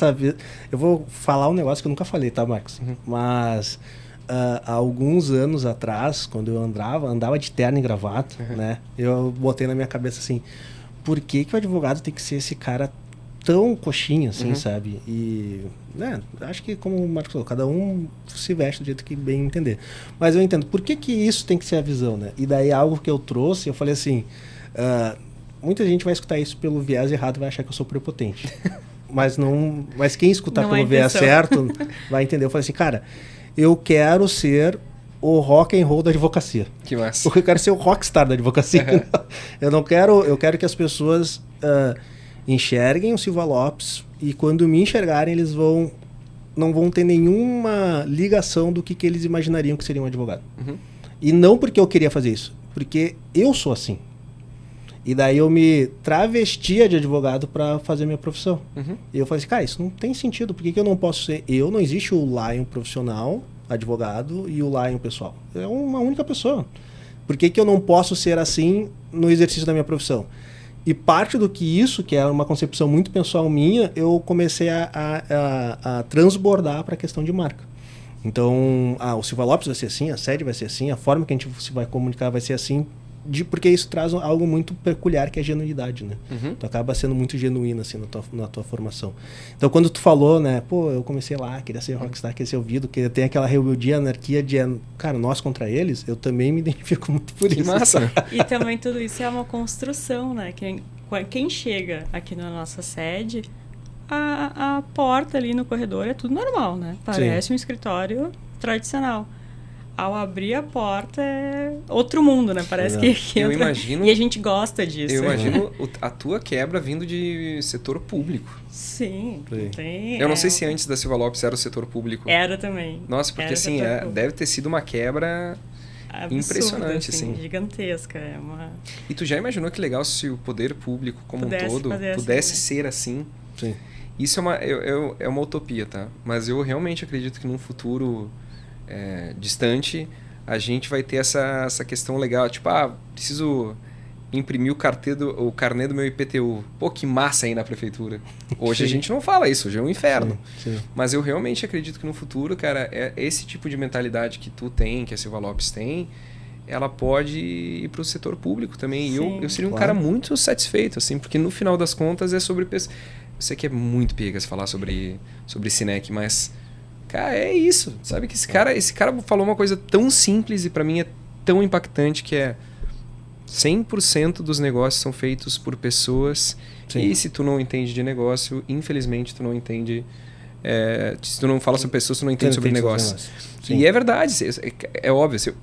eu vou falar um negócio que eu nunca falei, tá, Marcos? Mas há alguns anos atrás, quando eu andava de terno e gravata, né? Eu botei na minha cabeça assim, por que o advogado tem que ser esse cara tão coxinha, assim, sabe? E, né, acho que, como o Marcos falou, cada um se veste do jeito que bem entender. Mas eu entendo, por que isso tem que ser a visão, né? E daí algo que eu trouxe, eu falei assim, muita gente vai escutar isso pelo viés errado e vai achar que eu sou prepotente. Mas quem escutar não pelo viés certo vai entender. Eu falei assim, cara, eu quero ser o rock and roll da advocacia. Que massa. Eu quero ser o rockstar da advocacia. Eu quero que as pessoas enxerguem o Silva Lopes e quando me enxergarem eles não vão ter nenhuma ligação do que eles imaginariam que seria um advogado. E não porque eu queria fazer isso, porque eu sou assim. E daí eu me travestia de advogado para fazer minha profissão. E eu falei assim, cara, isso não tem sentido, por que eu não posso ser eu? Não existe o Lion profissional, advogado, e o Lion pessoal. É uma única pessoa. Por que eu não posso ser assim no exercício da minha profissão? E parte do que isso, que é uma concepção muito pessoal minha, eu comecei a transbordar para a questão de marca. Então, o Silva Lopes vai ser assim, a sede vai ser assim, a forma que a gente se vai comunicar vai ser assim, porque isso traz algo muito peculiar, que é a genuinidade, né? Tu acaba sendo muito genuíno, assim, na tua formação. Então, quando tu falou, né, pô, eu comecei lá, queria ser rockstar, queria ser ouvido, queria ter aquela rebeldia, anarquia de, cara, nós contra eles, eu também me identifico muito por isso. Massa! E também tudo isso é uma construção, né? Quem chega aqui na nossa sede, a porta ali no corredor é tudo normal, né? Parece um escritório tradicional. Ao abrir a porta é outro mundo, né? Parece que eu entra... imagino. E a gente gosta disso. Eu imagino a tua quebra vindo de setor público. Sim. Tem, eu não sei se antes da Silva Lopes era o setor público. Era também. Nossa, porque assim, deve ter sido uma quebra absurda, impressionante, assim. Gigantesca. E tu já imaginou que legal se o poder público como um todo pudesse ser assim? Sim. Isso é uma utopia, tá? Mas eu realmente acredito que num futuro distante a gente vai ter essa questão legal, tipo, preciso imprimir o carnê do meu IPTU. Pô, que massa aí na prefeitura. Hoje a gente não fala isso, hoje é um inferno. Sim. Mas eu realmente acredito que no futuro, cara, esse tipo de mentalidade que tu tem, que a Silva Lopes tem, ela pode ir para o setor público também. E eu seria um cara muito satisfeito, assim, porque no final das contas é sobre... Eu sei que é muito piegas falar sobre Cinec, mas... Cara, é isso, sabe? Que esse cara falou uma coisa tão simples e pra mim é tão impactante, que é 100% dos negócios são feitos por pessoas. Sim. E se tu não entende de negócio, infelizmente tu não entende... se tu não fala sobre pessoas, tu não entende sobre negócio. E é verdade, é óbvio.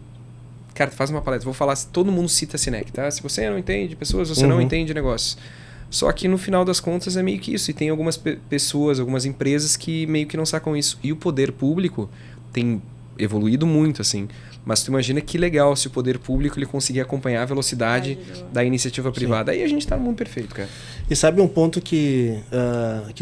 Cara, tu faz uma palestra, vou falar, todo mundo cita Cinec, tá? Se você não entende de pessoas, você não entende de negócio. Só que no final das contas é meio que isso. E tem algumas pessoas, algumas empresas que meio que não sacam isso. E o poder público tem evoluído muito, assim. Mas tu imagina que legal se o poder público ele conseguir acompanhar a velocidade da iniciativa privada. Aí a gente tá no mundo perfeito, cara. E sabe um ponto que a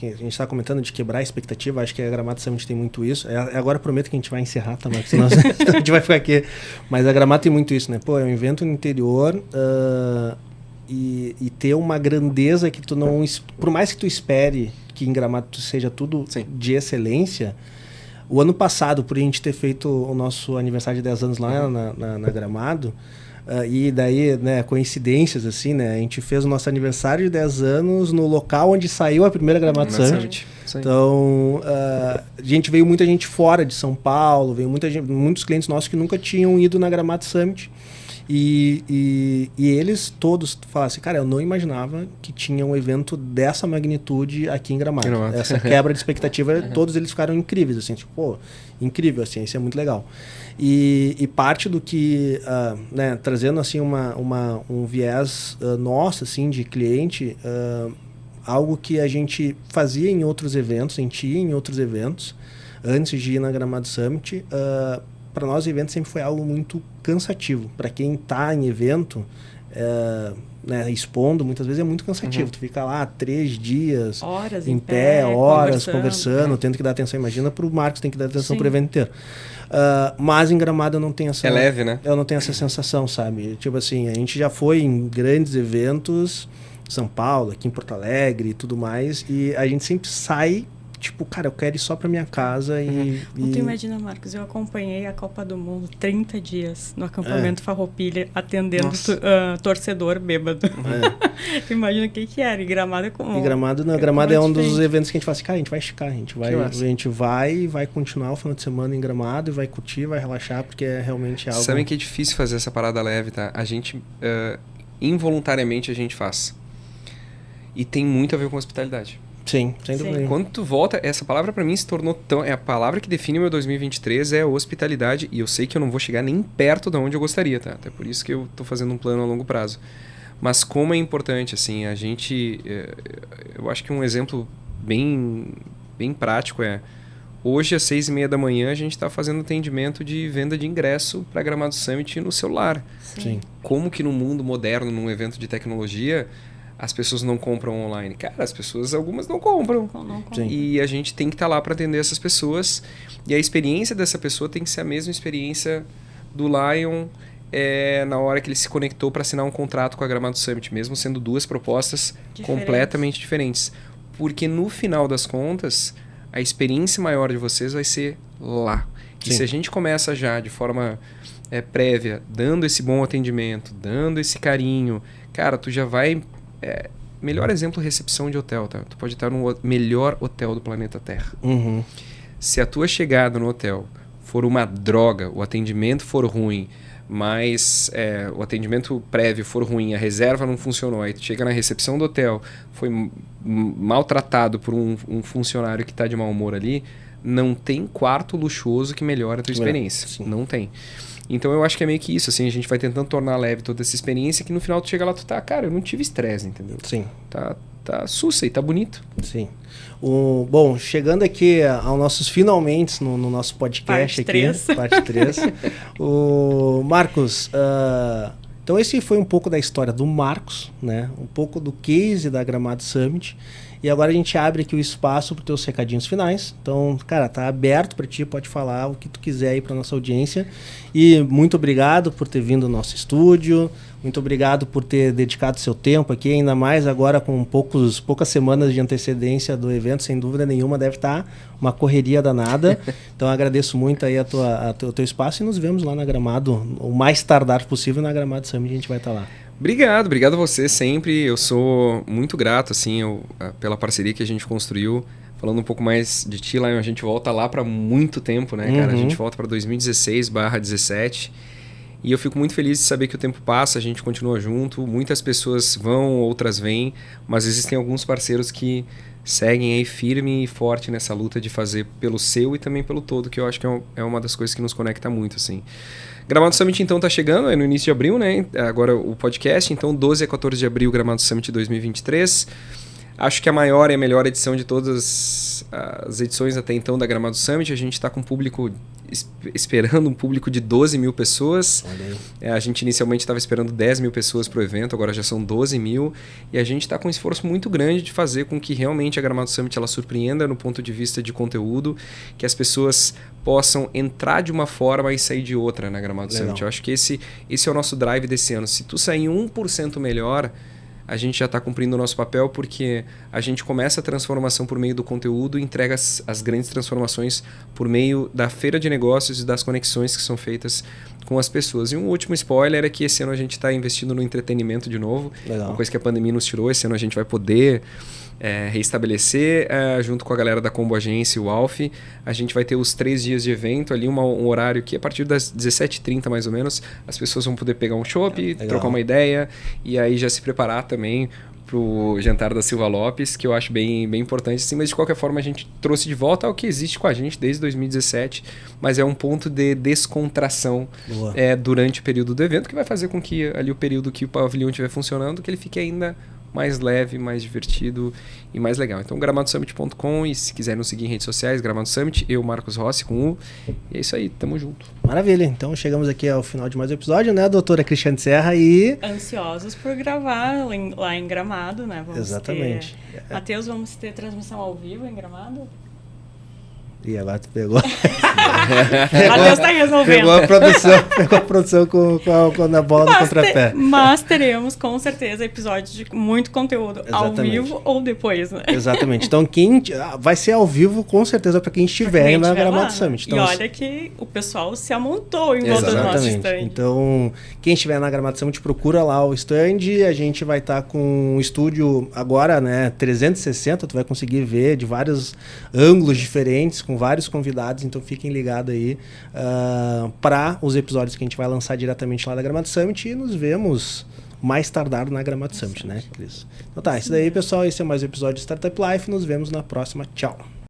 gente está comentando de quebrar a expectativa? Acho que a Gramado Summit tem muito isso. Agora prometo que a gente vai encerrar, tá? Mas senão a gente vai ficar aqui. Mas a Gramado tem muito isso, né? Pô, é um evento no interior... E ter uma grandeza que tu não... Por mais que tu espere que em Gramado seja tudo de excelência, o ano passado, por a gente ter feito o nosso aniversário de 10 anos lá na Gramado, e daí, né, coincidências, assim, né? A gente fez o nosso aniversário de 10 anos no local onde saiu a primeira Gramado Summit. Então, muita gente fora de São Paulo, veio muitos clientes nossos que nunca tinham ido na Gramado Summit. E eles todos falaram assim, cara, eu não imaginava que tinha um evento dessa magnitude aqui em Gramado. Essa quebra de expectativa, todos eles ficaram incríveis, assim, tipo, pô, incrível, assim, isso é muito legal. E parte do que, né, trazendo assim um viés nosso, assim, de cliente, algo que a gente fazia em outros eventos, a gente ia em outros eventos, antes de ir na Gramado Summit, para nós o evento sempre foi algo muito cansativo. Para quem está em evento, né, expondo, muitas vezes é muito cansativo. Tu fica lá 3 dias horas em pé, horas conversando, tendo que dar atenção. Imagina pro Marcos, tem que dar atenção pro evento inteiro. Mas em Gramado eu não tenho essa... É leve, né? Eu não tenho essa sensação, sabe? Tipo assim, a gente já foi em grandes eventos, São Paulo, aqui em Porto Alegre e tudo mais, e a gente sempre sai... Tipo, cara, eu quero ir só pra minha casa e... Tu imagina, Marcos, eu acompanhei a Copa do Mundo 30 dias no acampamento Farroupilha, atendendo torcedor bêbado. Imagina o que era. E Gramado é como... E Gramado, não, Gramado é um dos eventos que a gente fala assim, cara, a gente vai esticar, a gente vai continuar o final de semana em Gramado e vai curtir, vai relaxar, porque é realmente algo... Sabem que é difícil fazer essa parada leve, tá? A gente, involuntariamente, a gente faz. E tem muito a ver com hospitalidade. Sim, sem dúvida. Quando tu volta, essa palavra pra mim se tornou tão... É a palavra que define o meu 2023, é hospitalidade. E eu sei que eu não vou chegar nem perto de onde eu gostaria, tá? Até por isso que eu tô fazendo um plano a longo prazo. Mas como é importante, assim, a gente... Eu acho que um exemplo bem prático é... Hoje, às 6h30 da manhã, a gente tá fazendo atendimento de venda de ingresso para Gramado Summit no celular. Sim. Como que no mundo moderno, num evento de tecnologia... As pessoas não compram online. Cara, as pessoas, algumas não compram. E a gente tem que estar lá para atender essas pessoas. E a experiência dessa pessoa tem que ser a mesma experiência do Lion na hora que ele se conectou para assinar um contrato com a Gramado Summit, mesmo sendo duas propostas completamente diferentes. Porque no final das contas, a experiência maior de vocês vai ser lá. Sim. E se a gente começa já de forma prévia, dando esse bom atendimento, dando esse carinho, cara, tu já vai... melhor exemplo, recepção de hotel, tá? Tu pode estar no melhor hotel do planeta Terra. Uhum. Se a tua chegada no hotel for uma droga, o atendimento for ruim, mas o atendimento prévio for ruim, a reserva não funcionou, aí tu chega na recepção do hotel, foi maltratado por um funcionário que está de mau humor ali, não tem quarto luxuoso que melhore a tua experiência. Não tem. Então eu acho que é meio que isso, assim, a gente vai tentando tornar leve toda essa experiência que no final tu chega lá, tu tá, cara, eu não tive estresse, entendeu? Sim. Tá sussa e tá bonito. Sim. Bom, chegando aqui aos nossos finalmente no nosso podcast parte 3. Marcos, então esse foi um pouco da história do Marcos, né? Um pouco do case da Gramado Summit. E agora a gente abre aqui o espaço para os teus recadinhos finais. Então, cara, tá aberto para ti, pode falar o que tu quiser aí para nossa audiência. E muito obrigado por ter vindo ao nosso estúdio. Muito obrigado por ter dedicado seu tempo aqui, ainda mais agora com poucas semanas de antecedência do evento, sem dúvida nenhuma, deve estar uma correria danada. Então, agradeço muito aí o teu espaço e nos vemos lá na Gramado, o mais tardar possível na Gramado Summit, a gente vai estar lá. Obrigado a você sempre. Eu sou muito grato assim, pela parceria que a gente construiu. Falando um pouco mais de ti, lá a gente volta lá para muito tempo, né, cara? A gente volta para 2016/17. E eu fico muito feliz de saber que o tempo passa, a gente continua junto. Muitas pessoas vão, outras vêm, mas existem alguns parceiros que seguem aí firme e forte nessa luta de fazer pelo seu e também pelo todo, que eu acho que é uma das coisas que nos conecta muito, assim. Gramado Summit, então, tá chegando, é no início de abril, né? Agora o podcast, então 12 a 14 de abril, Gramado Summit 2023. Acho que a maior e a melhor edição de todas as edições até então da Gramado Summit. A gente está com esperando um público de 12 mil pessoas. A gente inicialmente estava esperando 10 mil pessoas para o evento, agora já são 12 mil. E a gente está com um esforço muito grande de fazer com que realmente a Gramado Summit ela surpreenda no ponto de vista de conteúdo, que as pessoas possam entrar de uma forma e sair de outra na Gramado Summit. Eu acho que esse é o nosso drive desse ano. Se tu sair 1% melhor, a gente já está cumprindo o nosso papel, porque a gente começa a transformação por meio do conteúdo e entrega as grandes transformações por meio da feira de negócios e das conexões que são feitas com as pessoas. E um último spoiler é que esse ano a gente está investindo no entretenimento de novo. Legal. Uma coisa que a pandemia nos tirou. Esse ano a gente vai poder reestabelecer, junto com a galera da Combo Agência e o Alf. A gente vai ter os 3 dias de evento ali, um horário que a partir das 17h30 mais ou menos, as pessoas vão poder pegar um chopp, trocar uma ideia e aí já se preparar também pro jantar da Silva Lopes, que eu acho bem importante, assim, mas de qualquer forma a gente trouxe de volta ao que existe com a gente desde 2017, mas é um ponto de descontração durante o período do evento, que vai fazer com que ali o período que o pavilhão estiver funcionando, que ele fique ainda mais leve, mais divertido e mais legal. Então, gramadosummit.com, e se quiser nos seguir em redes sociais, Gramado Summit, eu, Marcos Rossi, com U. E é isso aí, tamo junto. Maravilha. Então, chegamos aqui ao final de mais um episódio, né, doutora Cristiane Serra e... Ansiosos por gravar lá em Gramado, né? Exatamente. Matheus, vamos ter transmissão ao vivo em Gramado? E agora tu pegou. Matheus tá resolvendo. Pegou a produção com a bola do contrapé. Mas teremos, com certeza, episódios de muito conteúdo ao vivo ou depois, né? Exatamente. Então, vai ser ao vivo, com certeza, para quem estiver na Gramado Summit. Então, e olha que o pessoal se amontou em volta do nosso stand. Então, quem estiver na Gramado Summit, procura lá o stand. A gente vai estar com um estúdio agora, né, 360. Tu vai conseguir ver de vários ângulos diferentes, com vários convidados, então fiquem ligados aí para os episódios que a gente vai lançar diretamente lá da Gramado Summit, e nos vemos mais tardar na Gramado Summit, né, Cris? Então tá, isso daí, pessoal, esse é mais um episódio de Startup Life, nos vemos na próxima, tchau!